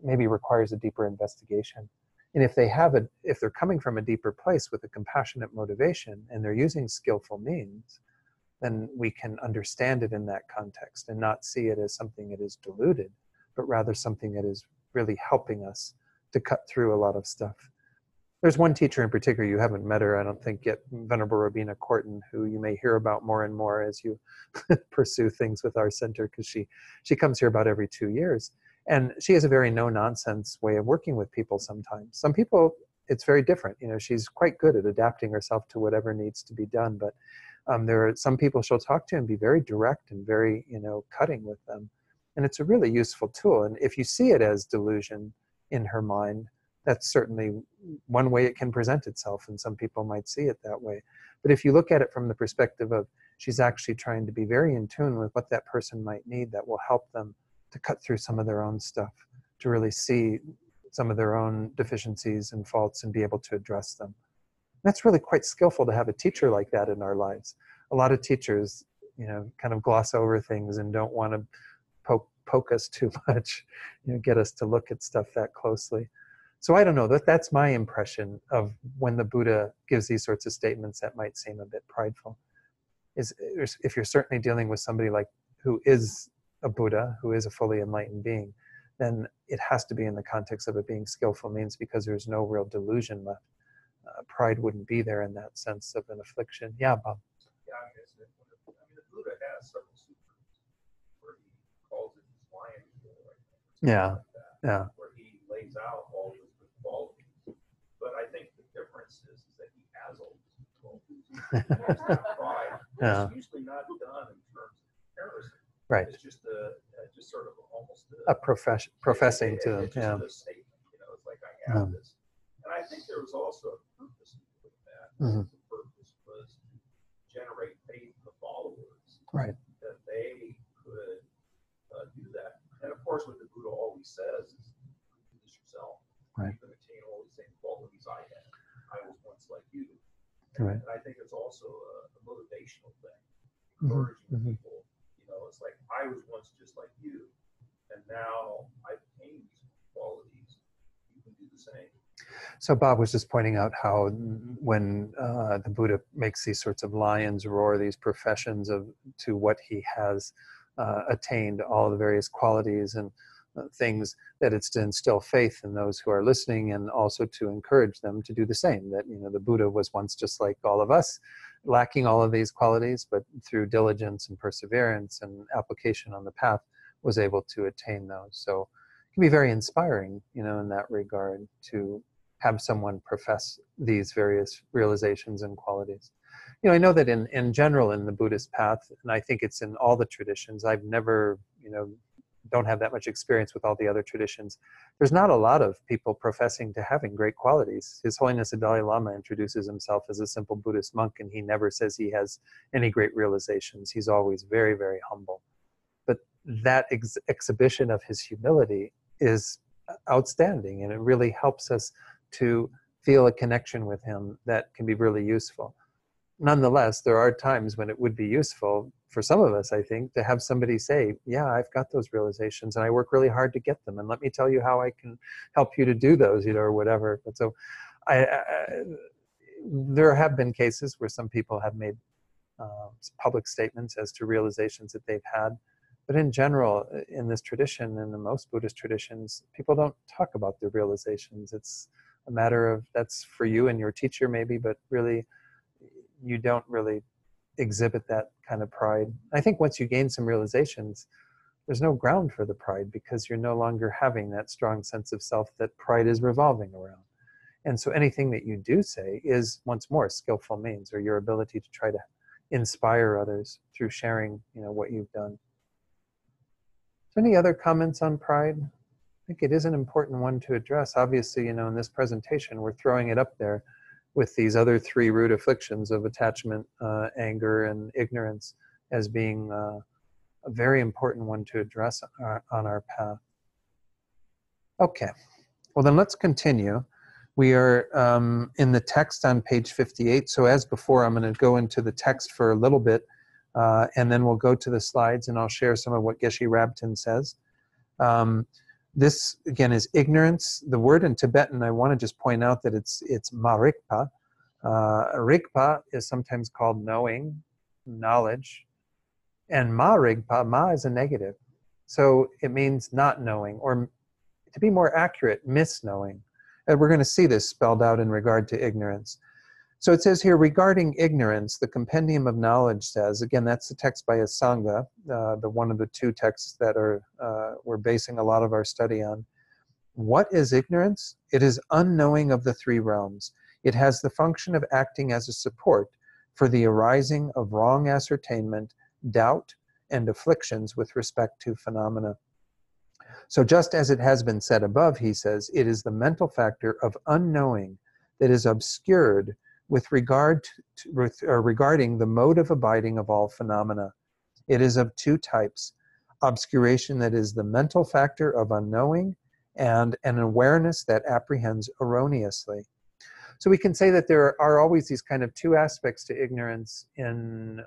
Maybe requires a deeper investigation. And if they're coming from a deeper place with a compassionate motivation and they're using skillful means, then we can understand it in that context and not see it as something that is deluded, but rather something that is really helping us to cut through a lot of stuff. There's one teacher in particular, you haven't met her, I don't think yet, Venerable Robina Corton, who you may hear about more and more as you pursue things with our center, because she comes here about every 2 years. And she has a very no-nonsense way of working with people sometimes. Some people, it's very different. She's quite good at adapting herself to whatever needs to be done. But there are some people she'll talk to and be very direct and very, cutting with them. And it's a really useful tool. And if you see it as delusion in her mind, that's certainly one way it can present itself, and some people might see it that way. But if you look at it from the perspective of she's actually trying to be very in tune with what that person might need, that will help them to cut through some of their own stuff, to really see some of their own deficiencies and faults and be able to address them. That's really quite skillful to have a teacher like that in our lives. A lot of teachers, kind of gloss over things and don't want to poke us too much, get us to look at stuff that closely. So I don't know, that's my impression of when the Buddha gives these sorts of statements that might seem a bit prideful. Is if you're certainly dealing with somebody like who is a Buddha, who is a fully enlightened being, then it has to be in the context of it being skillful means, because there's no real delusion left. Pride wouldn't be there in that sense of an affliction. Yeah, Bob. Yeah, I guess the Buddha has several sutras where he calls it his lion wheel, right? Yeah, Like that, yeah. where he lays out all his good qualities. But I think the difference is that he has all these good qualities. Pride. Yeah. It's usually not done in terms of comparison. Right. It's just just sort of almost A professing to them. It's just Yeah. a statement, it's like I have this. And I think there was also a purpose in that. The purpose was to generate faith in the followers. Right. That they could do that. And of course, what the Buddha always says is, do this yourself. Right. You can attain all the same qualities I had. I was once like you. Right. And I think it's also a motivational thing. Encouraging people. It's like, I was once So Bob was just pointing out how when the Buddha makes these sorts of lions roar, these professions of to what he has attained, all the various qualities and things, that it's to instill faith in those who are listening, and also to encourage them to do the same. That, you know, the Buddha was once just like all of us, lacking all of these qualities, but through diligence and perseverance and application on the path was able to attain those. So it can be very inspiring, you know, in that regard, to have someone profess these various realizations and qualities. You know, I know that in general in the Buddhist path, and I think it's in all the traditions, I've never, you know, don't have that much experience with all the other traditions. There's not a lot of people professing to having great qualities. His Holiness the Dalai Lama introduces himself as a simple Buddhist monk, and he never says he has any great realizations. He's always very, very humble. But that exhibition of his humility is outstanding, and it really helps us to feel a connection with him that can be really useful. Nonetheless, there are times when it would be useful for some of us, I think, to have somebody say, yeah, I've got those realizations and I work really hard to get them, and let me tell you how I can help you to do those, you know, or whatever. But so there have been cases where some people have made public statements as to realizations that they've had. But in general, in this tradition, and in most Buddhist traditions, people don't talk about their realizations. It's a matter of, that's for you and your teacher maybe, but really, you don't really exhibit that kind of pride. I think once you gain some realizations, there's no ground for the pride, because you're no longer having that strong sense of self that pride is revolving around. And so anything that you do say is, once more, skillful means, or your ability to try to inspire others through sharing, you know, what you've done. So any other comments on pride? I think it is an important one to address. Obviously, you know, in this presentation, we're throwing it up there with these other three root afflictions of attachment, anger, and ignorance as being a very important one to address on our path. Okay, well then let's continue. We are in the text on page 58. So as before, I'm going to go into the text for a little bit, and then we'll go to the slides, and I'll share some of what Geshe Rabten says. This, again, is ignorance. The word in Tibetan, I want to just point out that it's marikpa. Rigpa is sometimes called knowing, knowledge. And rigpa, ma is a negative. So it means not knowing, or to be more accurate, misknowing. And we're going to see this spelled out in regard to ignorance. So it says here, regarding ignorance, the Compendium of Knowledge says, again, that's the text by Asanga, the one of the two texts that we're basing a lot of our study on. What is ignorance? It is unknowing of the three realms. It has the function of acting as a support for the arising of wrong ascertainment, doubt, and afflictions with respect to phenomena. So just as it has been said above, he says, it is the mental factor of unknowing that is obscured with regard to, regarding the mode of abiding of all phenomena. It is of two types: obscuration that is the mental factor of unknowing, and an awareness that apprehends erroneously. So we can say that there are always these kind of two aspects to ignorance, in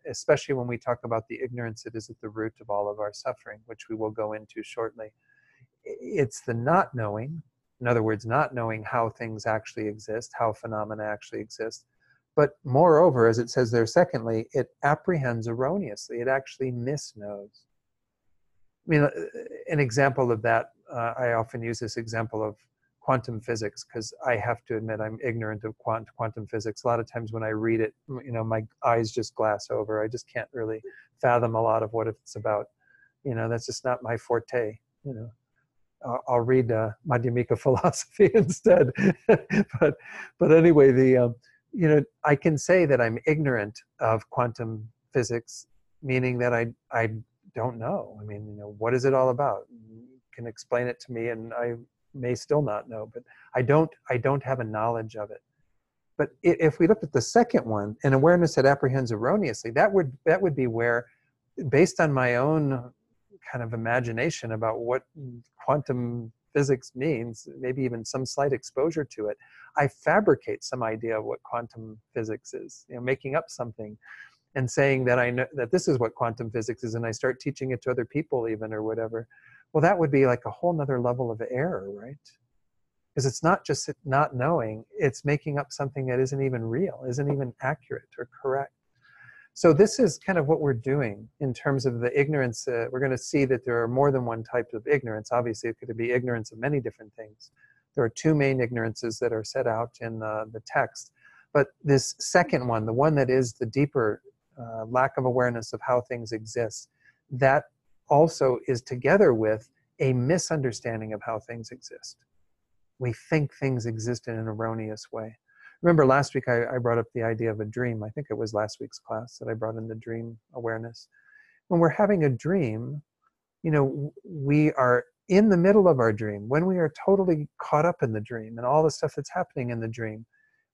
especially when we talk about the ignorance that is at the root of all of our suffering, which we will go into shortly. It's the not knowing. In other words, not knowing how things actually exist, how phenomena actually exist. But moreover, as it says there, secondly, it apprehends erroneously. It actually misknows. I mean, an example of that, I often use this example of quantum physics, because I have to admit I'm ignorant of quantum physics. A lot of times when I read it, you know, my eyes just glass over. I just can't really fathom a lot of what it's about. You know, that's just not my forte, you know. I'll read Madhyamika philosophy instead. but anyway, you know, I can say that I'm ignorant of quantum physics, meaning that I don't know. I mean, you know, what is it all about? You can explain it to me, and I may still not know. But I don't have a knowledge of it. But if we looked at the second one, an awareness that apprehends erroneously, that would be where, based on my own kind of imagination about what quantum physics means, maybe even some slight exposure to it, I fabricate some idea of what quantum physics is, you know, making up something and saying that I know that this is what quantum physics is, and I start teaching it to other people even, or whatever. Well, that would be like a whole nother level of error, right? Because it's not just not knowing, it's making up something that isn't even real, isn't even accurate or correct. So this is kind of what we're doing in terms of the ignorance. We're going to see that there are more than one type of ignorance. Obviously, it could be ignorance of many different things. There are two main ignorances that are set out in the text. But this second one, the one that is the deeper lack of awareness of how things exist, that also is together with a misunderstanding of how things exist. We think things exist in an erroneous way. Remember last week I brought up the idea of a dream. I think it was last week's class that I brought in the dream awareness. When we're having a dream, we are in the middle of our dream. When we are totally caught up in the dream and all the stuff that's happening in the dream,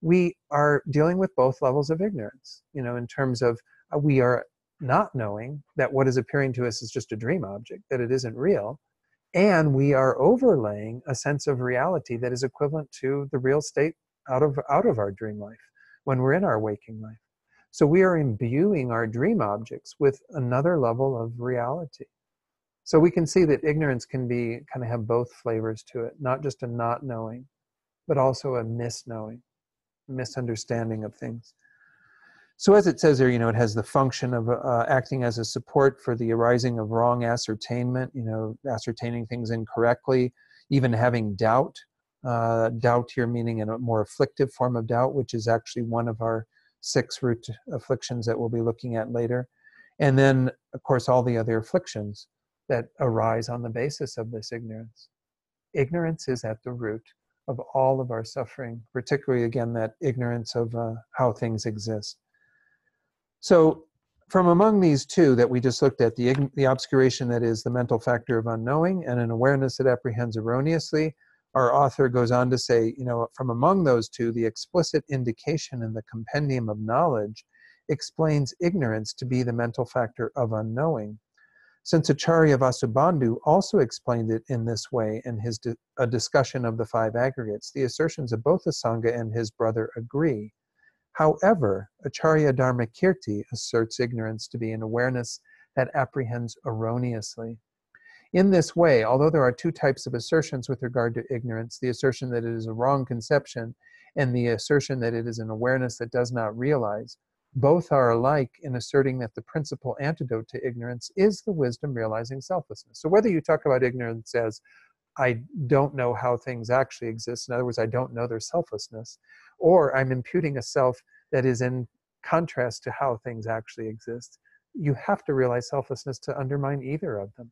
we are dealing with both levels of ignorance, in terms of we are not knowing that what is appearing to us is just a dream object, that it isn't real. And we are overlaying a sense of reality that is equivalent to the real state out of our dream life when we're in our waking life. So we are imbuing our dream objects with another level of reality. So we can see that ignorance can kind of have both flavors to it, not just a not knowing, but also a misknowing, misunderstanding of things. So as it says there, it has the function of acting as a support for the arising of wrong ascertainment, ascertaining things incorrectly, even having doubt. Doubt here meaning in a more afflictive form of doubt, which is actually one of our 6 root afflictions that we'll be looking at later. And then, of course, all the other afflictions that arise on the basis of this ignorance. Ignorance is at the root of all of our suffering, particularly, again, that ignorance of how things exist. So from among these two that we just looked at, the obscuration that is the mental factor of unknowing and an awareness that apprehends erroneously, our author goes on to say, from among those two, the explicit indication in the compendium of knowledge explains ignorance to be the mental factor of unknowing. Since Acharya Vasubandhu also explained it in this way in a discussion of the 5 aggregates, the assertions of both Asanga and his brother agree. However, Acharya Dharmakirti asserts ignorance to be an awareness that apprehends erroneously. In this way, although there are 2 types of assertions with regard to ignorance, the assertion that it is a wrong conception and the assertion that it is an awareness that does not realize, both are alike in asserting that the principal antidote to ignorance is the wisdom realizing selflessness. So whether you talk about ignorance as I don't know how things actually exist, in other words, I don't know their selflessness, or I'm imputing a self that is in contrast to how things actually exist, you have to realize selflessness to undermine either of them.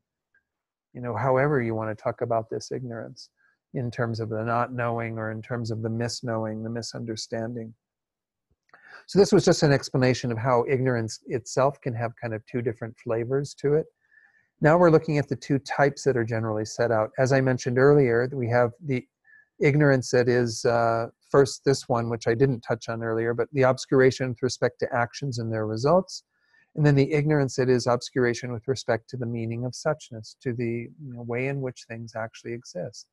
However you want to talk about this ignorance, in terms of the not knowing or in terms of the misknowing, the misunderstanding. So this was just an explanation of how ignorance itself can have kind of 2 different flavors to it. Now we're looking at the 2 types that are generally set out. As I mentioned earlier, we have the ignorance that is, first this one, which I didn't touch on earlier, but the obscuration with respect to actions and their results. And then the ignorance that is obscuration with respect to the meaning of suchness, to the way in which things actually exist.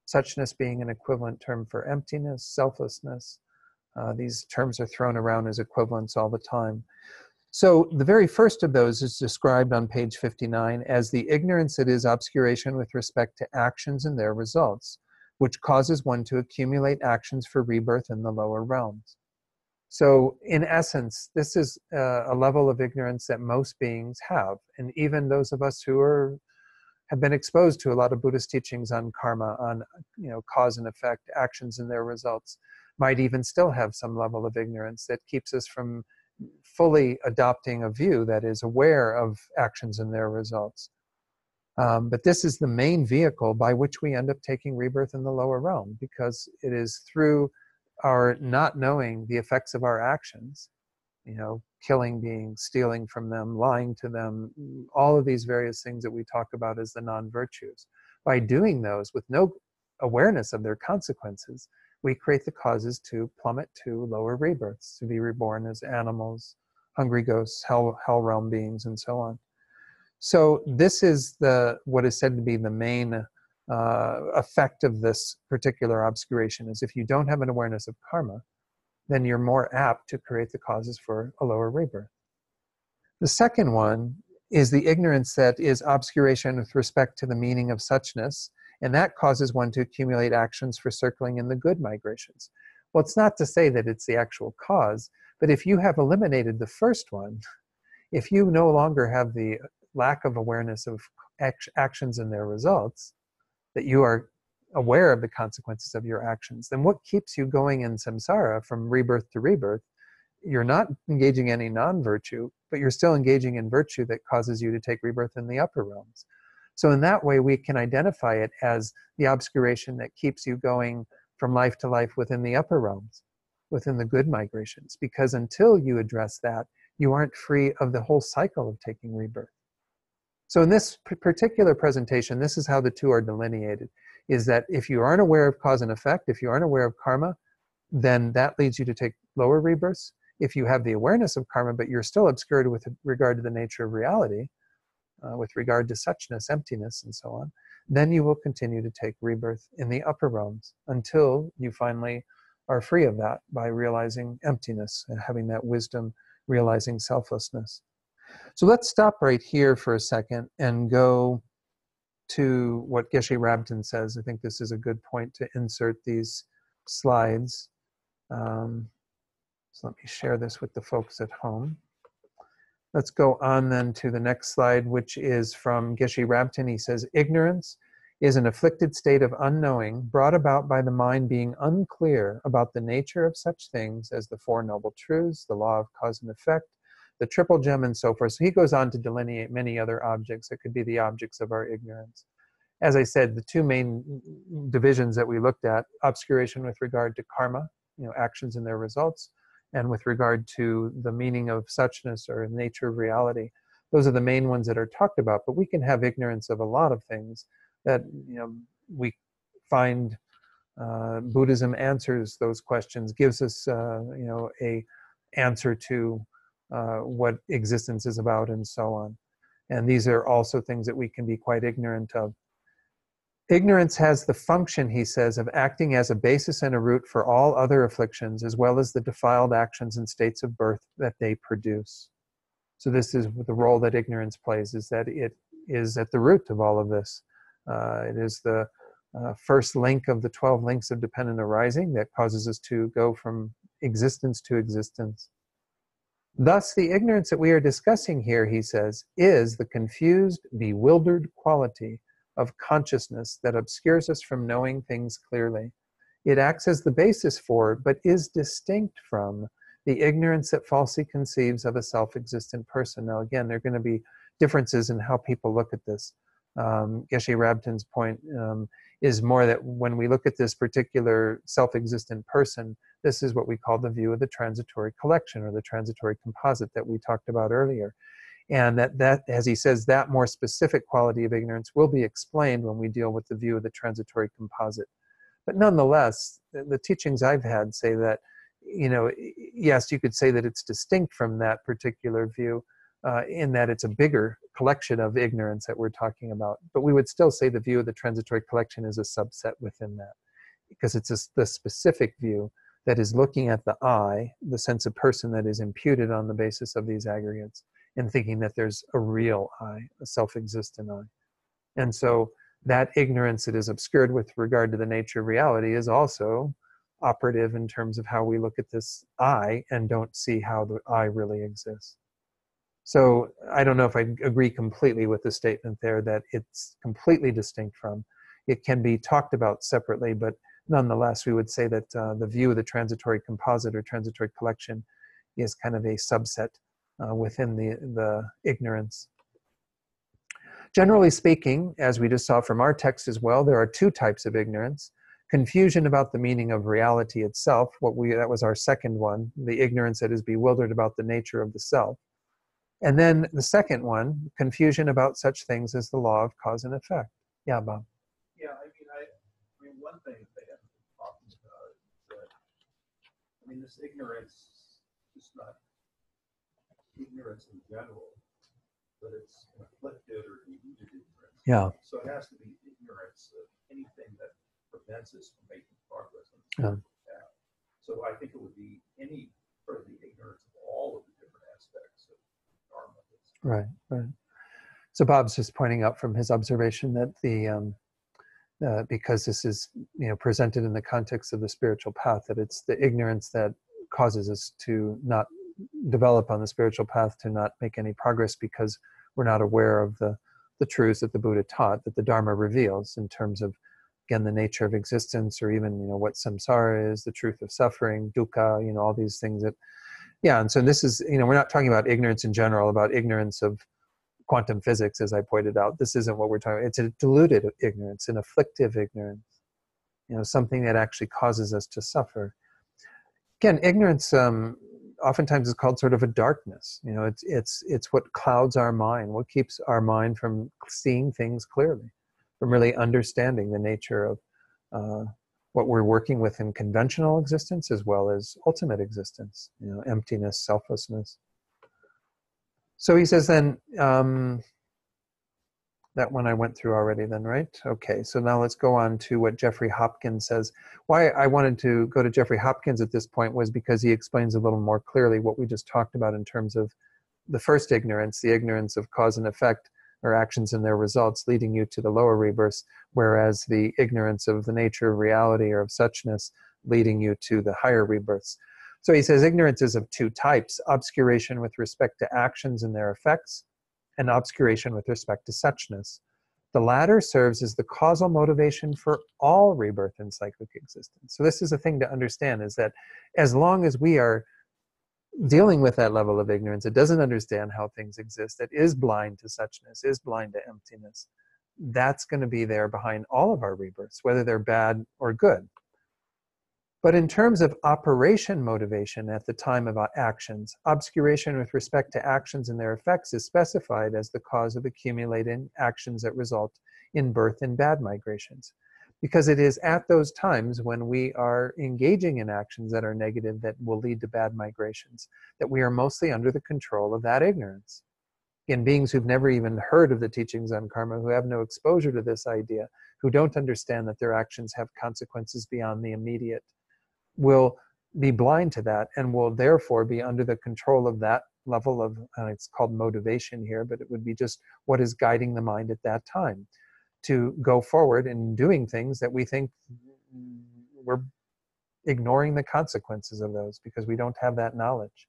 Suchness being an equivalent term for emptiness, selflessness. These terms are thrown around as equivalents all the time. So the very first of those is described on page 59 as the ignorance that is obscuration with respect to actions and their results, which causes one to accumulate actions for rebirth in the lower realms. So in essence, this is a level of ignorance that most beings have. And even those of us who have been exposed to a lot of Buddhist teachings on karma, on cause and effect, actions and their results, might even still have some level of ignorance that keeps us from fully adopting a view that is aware of actions and their results. But this is the main vehicle by which we end up taking rebirth in the lower realm, because it is through our not knowing the effects of our actions, killing beings, stealing from them, lying to them, all of these various things that we talk about as the non-virtues. By doing those with no awareness of their consequences, we create the causes to plummet to lower rebirths, to be reborn as animals, hungry ghosts, hell realm beings, and so on. So this is what is said to be the main effect of this particular obscuration, is if you don't have an awareness of karma, then you're more apt to create the causes for a lower rebirth. The second one is the ignorance that is obscuration with respect to the meaning of suchness, And that causes one to accumulate actions for circling in the good migrations. Well, it's not to say that it's the actual cause, but if you have eliminated the first one, if you no longer have the lack of awareness of actions and their results, that you are aware of the consequences of your actions, then what keeps you going in samsara from rebirth to rebirth? You're not engaging any non-virtue, but you're still engaging in virtue that causes you to take rebirth in the upper realms. So in that way, we can identify it as the obscuration that keeps you going from life to life within the upper realms, within the good migrations, because until you address that, you aren't free of the whole cycle of taking rebirth. So in this particular presentation, this is how the two are delineated, is that if you aren't aware of cause and effect, if you aren't aware of karma, then that leads you to take lower rebirths. If you have the awareness of karma, but you're still obscured with regard to the nature of reality, with regard to suchness, emptiness, and so on, then you will continue to take rebirth in the upper realms until you finally are free of that by realizing emptiness and having that wisdom, realizing selflessness. So let's stop right here for a second and go to what Geshe Rabten says. I think this is a good point to insert these slides. So let me share this with the folks at home. Let's go on then to the next slide, which is from Geshe Rabten. He says, ignorance is an afflicted state of unknowing brought about by the mind being unclear about the nature of such things as the Four Noble Truths, the law of cause and effect, the triple gem, and so forth. So he goes on to delineate many other objects that could be the objects of our ignorance. As I said, the two main divisions that we looked at, obscuration with regard to karma, actions and their results, and with regard to the meaning of suchness or nature of reality. Those are the main ones that are talked about, but we can have ignorance of a lot of things that we find Buddhism answers those questions, gives us a answer to what existence is about and so on. And these are also things that we can be quite ignorant of. Ignorance has the function, he says, of acting as a basis and a root for all other afflictions, as well as the defiled actions and states of birth that they produce. So this is the role that ignorance plays, is that it is at the root of all of this. It is the first link of the 12 links of dependent arising that causes us to go from existence to existence. Thus, the ignorance that we are discussing here, he says, is the confused, bewildered quality of consciousness that obscures us from knowing things clearly. It acts as the basis for, but is distinct from, the ignorance that falsely conceives of a self-existent person. Now again, there are going to be differences in how people look at this. Geshe Rabten's point is more that when we look at this particular self-existent person, this is what we call the view of the transitory collection or the transitory composite that we talked about earlier. And that, as he says, that more specific quality of ignorance will be explained when we deal with the view of the transitory composite. But nonetheless, the teachings I've had say that, yes, you could say that it's distinct from that particular view in that it's a bigger collection of ignorance that we're talking about. But we would still say the view of the transitory collection is a subset within that, because it's the specific view that is looking at the I, the sense of person that is imputed on the basis of these aggregates, and thinking that there's a real I, a self-existent I. And so that ignorance that is obscured with regard to the nature of reality is also operative in terms of how we look at this I and don't see how the I really exists. So I don't know if I agree completely with the statement there that it's completely distinct from. It can be talked about separately, but nonetheless, we would say that the view of the transitory composite or transitory collection is kind of a subset within the ignorance. Generally speaking, as we just saw from our text as well, there are two types of ignorance. Confusion about the meaning of reality itself, that was our second one, the ignorance that is bewildered about the nature of the self. And then the second one, confusion about such things as the law of cause and effect. Yeah, Bob. Yeah, I mean, one thing that they have been talking about is that, this ignorance is not ignorance in general, but it's inflicted or deluded ignorance. Yeah. So it has to be ignorance of anything that prevents us from making progress on the path. So I think it would be any sort of the ignorance of all of the different aspects of Dharma. Right. So Bob's just pointing out from his observation that because this is presented in the context of the spiritual path, that it's the ignorance that causes us to not develop on the spiritual path, to not make any progress, because we're not aware of the truths that the Buddha taught, that the Dharma reveals, in terms of, again, the nature of existence, or even what samsara is, the truth of suffering, dukkha, all these things that, and so this is, we're not talking about ignorance in general, about ignorance of quantum physics, as I pointed out. This isn't what we're talking about. It's a diluted ignorance, an afflictive ignorance, something that actually causes us to suffer. Again, ignorance oftentimes is called sort of a darkness. It's what clouds our mind, what keeps our mind from seeing things clearly, from really understanding the nature of what we're working with in conventional existence, as well as ultimate existence, emptiness, selflessness. So he says then, that one I went through already then, right? Okay, so now let's go on to what Jeffrey Hopkins says. Why I wanted to go to Jeffrey Hopkins at this point was because he explains a little more clearly what we just talked about in terms of the first ignorance, the ignorance of cause and effect, or actions and their results, leading you to the lower rebirths, whereas the ignorance of the nature of reality or of suchness, leading you to the higher rebirths. So he says ignorance is of two types: obscuration with respect to actions and their effects, and obscuration with respect to suchness. The latter serves as the causal motivation for all rebirth in cyclic existence. So this is a thing to understand, is that as long as we are dealing with that level of ignorance, it doesn't understand how things exist, that is blind to suchness, is blind to emptiness, that's going to be there behind all of our rebirths, whether they're bad or good. But in terms of operation motivation at the time of actions, obscuration with respect to actions and their effects is specified as the cause of accumulating actions that result in birth in bad migrations. Because it is at those times when we are engaging in actions that are negative, that will lead to bad migrations, that we are mostly under the control of that ignorance. Again, beings who've never even heard of the teachings on karma, who have no exposure to this idea, who don't understand that their actions have consequences beyond the immediate, will be blind to that, and will therefore be under the control of that level of, it's called motivation here, but it would be just what is guiding the mind at that time to go forward in doing things that we think we're ignoring the consequences of those because we don't have that knowledge.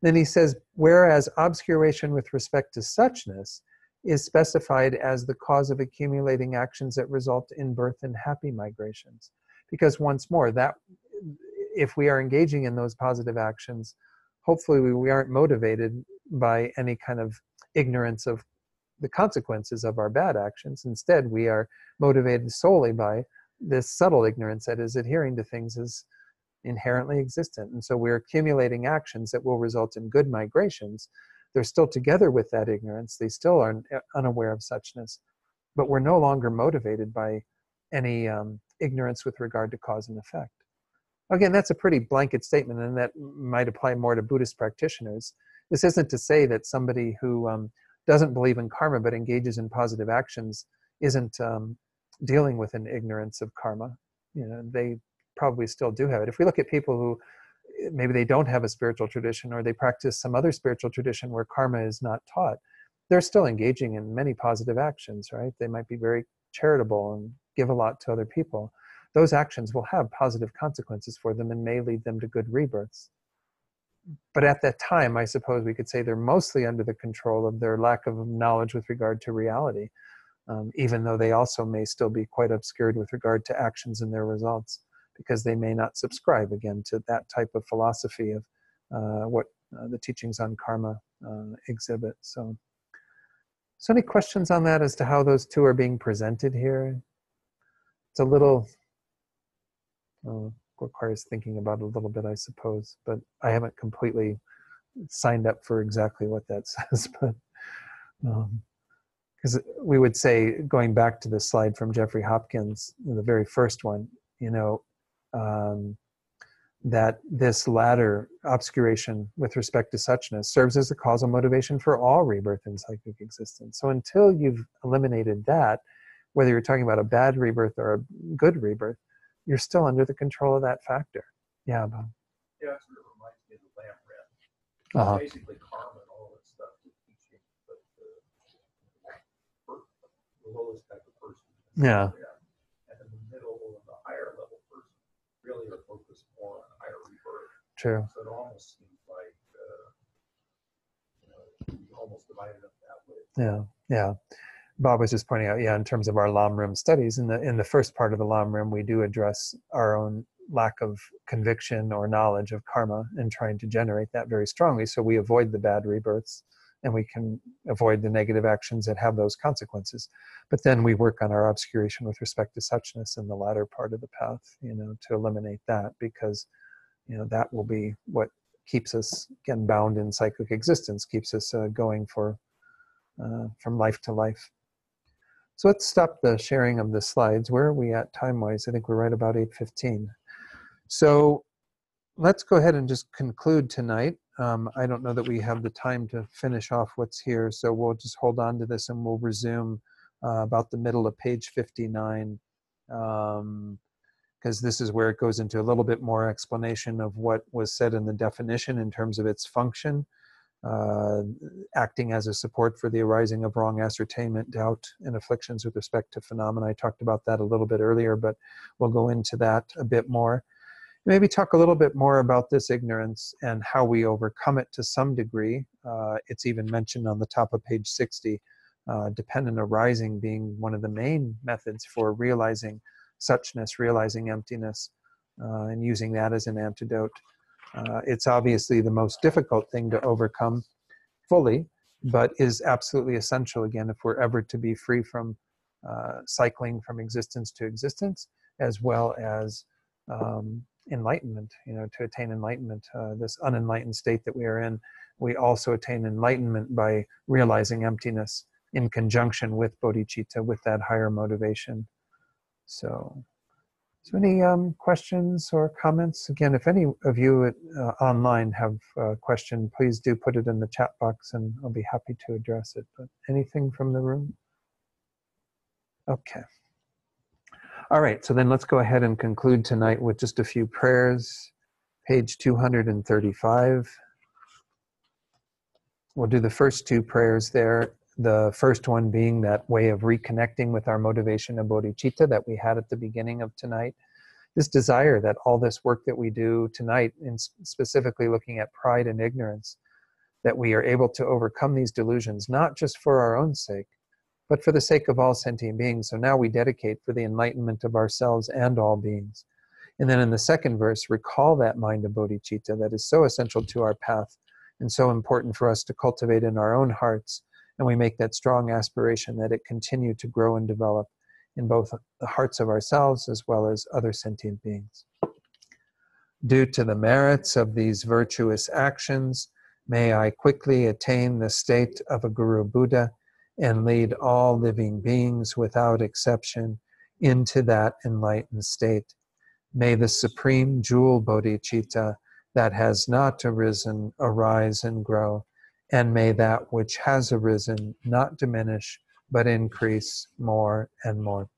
Then he says, whereas obscuration with respect to suchness is specified as the cause of accumulating actions that result in birth and happy migrations. Because once more, that if we are engaging in those positive actions, hopefully we aren't motivated by any kind of ignorance of the consequences of our bad actions. Instead, we are motivated solely by this subtle ignorance that is adhering to things as inherently existent. And so we're accumulating actions that will result in good migrations. They're still together with that ignorance. They still are unaware of suchness, but we're no longer motivated by any ignorance with regard to cause and effect. Again, that's a pretty blanket statement, and that might apply more to Buddhist practitioners. This isn't to say that somebody who doesn't believe in karma but engages in positive actions isn't dealing with an ignorance of karma. They probably still do have it. If we look at people who maybe they don't have a spiritual tradition, or they practice some other spiritual tradition where karma is not taught, they're still engaging in many positive actions, right? They might be very charitable and give a lot to other people. Those actions will have positive consequences for them and may lead them to good rebirths. But at that time, I suppose we could say they're mostly under the control of their lack of knowledge with regard to reality, even though they also may still be quite obscured with regard to actions and their results, because they may not subscribe, again, to that type of philosophy of what the teachings on karma exhibit. So any questions on that as to how those two are being presented here? It's a little... requires thinking about a little bit, I suppose, but I haven't completely signed up for exactly what that says. But because we would say, going back to the slide from Jeffrey Hopkins, the very first one, that this latter obscuration with respect to suchness serves as a causal motivation for all rebirth in cyclic existence. So until you've eliminated that, whether you're talking about a bad rebirth or a good rebirth, you're still under the control of that factor. Yeah, Bob. Yeah, it sort of reminds me of the lamp rat. Basically, karma and all that stuff is teaching, but the lowest type of person. Yeah. true. So it almost seems like, you almost divided up that way. Yeah, yeah. Bob was just pointing out, yeah, in terms of our Lam-Rim studies, in the first part of the Lam-Rim, we do address our own lack of conviction or knowledge of karma and trying to generate that very strongly, so we avoid the bad rebirths and we can avoid the negative actions that have those consequences. But then we work on our obscuration with respect to suchness in the latter part of the path, to eliminate that, because that will be what keeps us, again, bound in cyclic existence, keeps us going from life to life. So let's stop the sharing of the slides. Where are we at time-wise? I think we're right about 8:15. So let's go ahead and just conclude tonight. I don't know that we have the time to finish off what's here, so we'll just hold on to this and we'll resume about the middle of page 59, because this is where it goes into a little bit more explanation of what was said in the definition in terms of its function. Acting as a support for the arising of wrong ascertainment, doubt, and afflictions with respect to phenomena. I talked about that a little bit earlier, but we'll go into that a bit more. Maybe talk a little bit more about this ignorance and how we overcome it to some degree. It's even mentioned on the top of page 60, dependent arising being one of the main methods for realizing suchness, realizing emptiness, and using that as an antidote. It's obviously the most difficult thing to overcome fully, but is absolutely essential, again, if we're ever to be free from cycling from existence to existence, as well as enlightenment, to attain enlightenment, this unenlightened state that we are in. We also attain enlightenment by realizing emptiness in conjunction with bodhicitta, with that higher motivation. So any questions or comments? Again, if any of you online have a question, please do put it in the chat box and I'll be happy to address it. But anything from the room? Okay. All right, so then let's go ahead and conclude tonight with just a few prayers. Page 235. We'll do the first two prayers there. The first one being that way of reconnecting with our motivation of bodhicitta that we had at the beginning of tonight. This desire that all this work that we do tonight, in specifically looking at pride and ignorance, that we are able to overcome these delusions, not just for our own sake, but for the sake of all sentient beings. So now we dedicate for the enlightenment of ourselves and all beings. And then in the second verse, recall that mind of bodhicitta that is so essential to our path and so important for us to cultivate in our own hearts. And we make that strong aspiration that it continue to grow and develop in both the hearts of ourselves as well as other sentient beings. Due to the merits of these virtuous actions, may I quickly attain the state of a Guru Buddha and lead all living beings without exception into that enlightened state. May the supreme jewel bodhicitta that has not arisen arise and grow, and may that which has arisen not diminish, but increase more and more.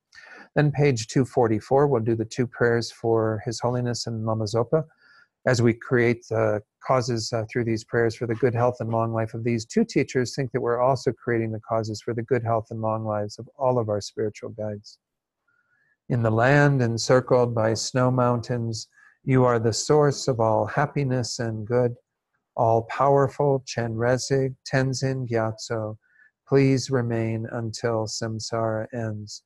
Then page 244, we'll do the two prayers for His Holiness and Lama Zopa, as we create the causes through these prayers for the good health and long life of these two teachers. Think that we're also creating the causes for the good health and long lives of all of our spiritual guides. In the land encircled by snow mountains, you are the source of all happiness and good. All-powerful Chenrezig Tenzin Gyatso, please remain until samsara ends.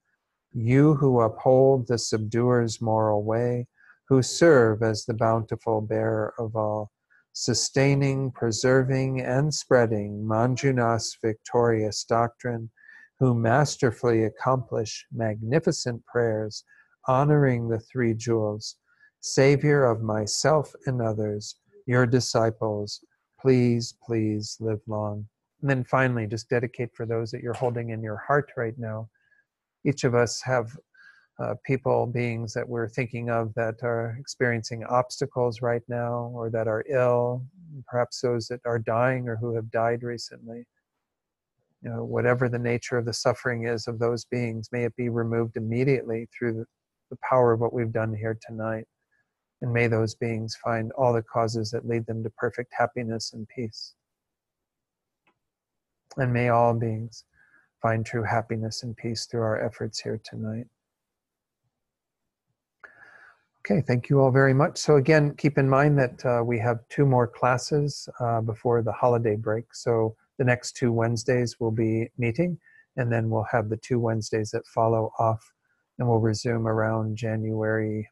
You who uphold the subduer's moral way, who serve as the bountiful bearer of all, sustaining, preserving, and spreading Manjunath's victorious doctrine, who masterfully accomplish magnificent prayers, honoring the three jewels, Savior of myself and others, your disciples, please, please live long. And then finally, just dedicate for those that you're holding in your heart right now. Each of us have people, beings that we're thinking of that are experiencing obstacles right now, or that are ill, perhaps those that are dying or who have died recently. Whatever the nature of the suffering is of those beings, may it be removed immediately through the power of what we've done here tonight. And may those beings find all the causes that lead them to perfect happiness and peace. And may all beings find true happiness and peace through our efforts here tonight. Okay, thank you all very much. So again, keep in mind that we have 2 more classes before the holiday break. So the next 2 Wednesdays we'll be meeting, and then we'll have the 2 Wednesdays that follow off, and we'll resume around January,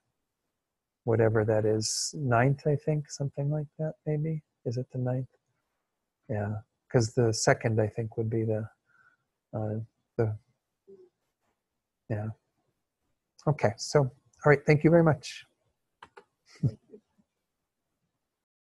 whatever that is, 9th, I think, something like that, maybe. Is it the 9th? Yeah, because the 2nd, I think, would be the yeah. Okay, so, all right, thank you very much.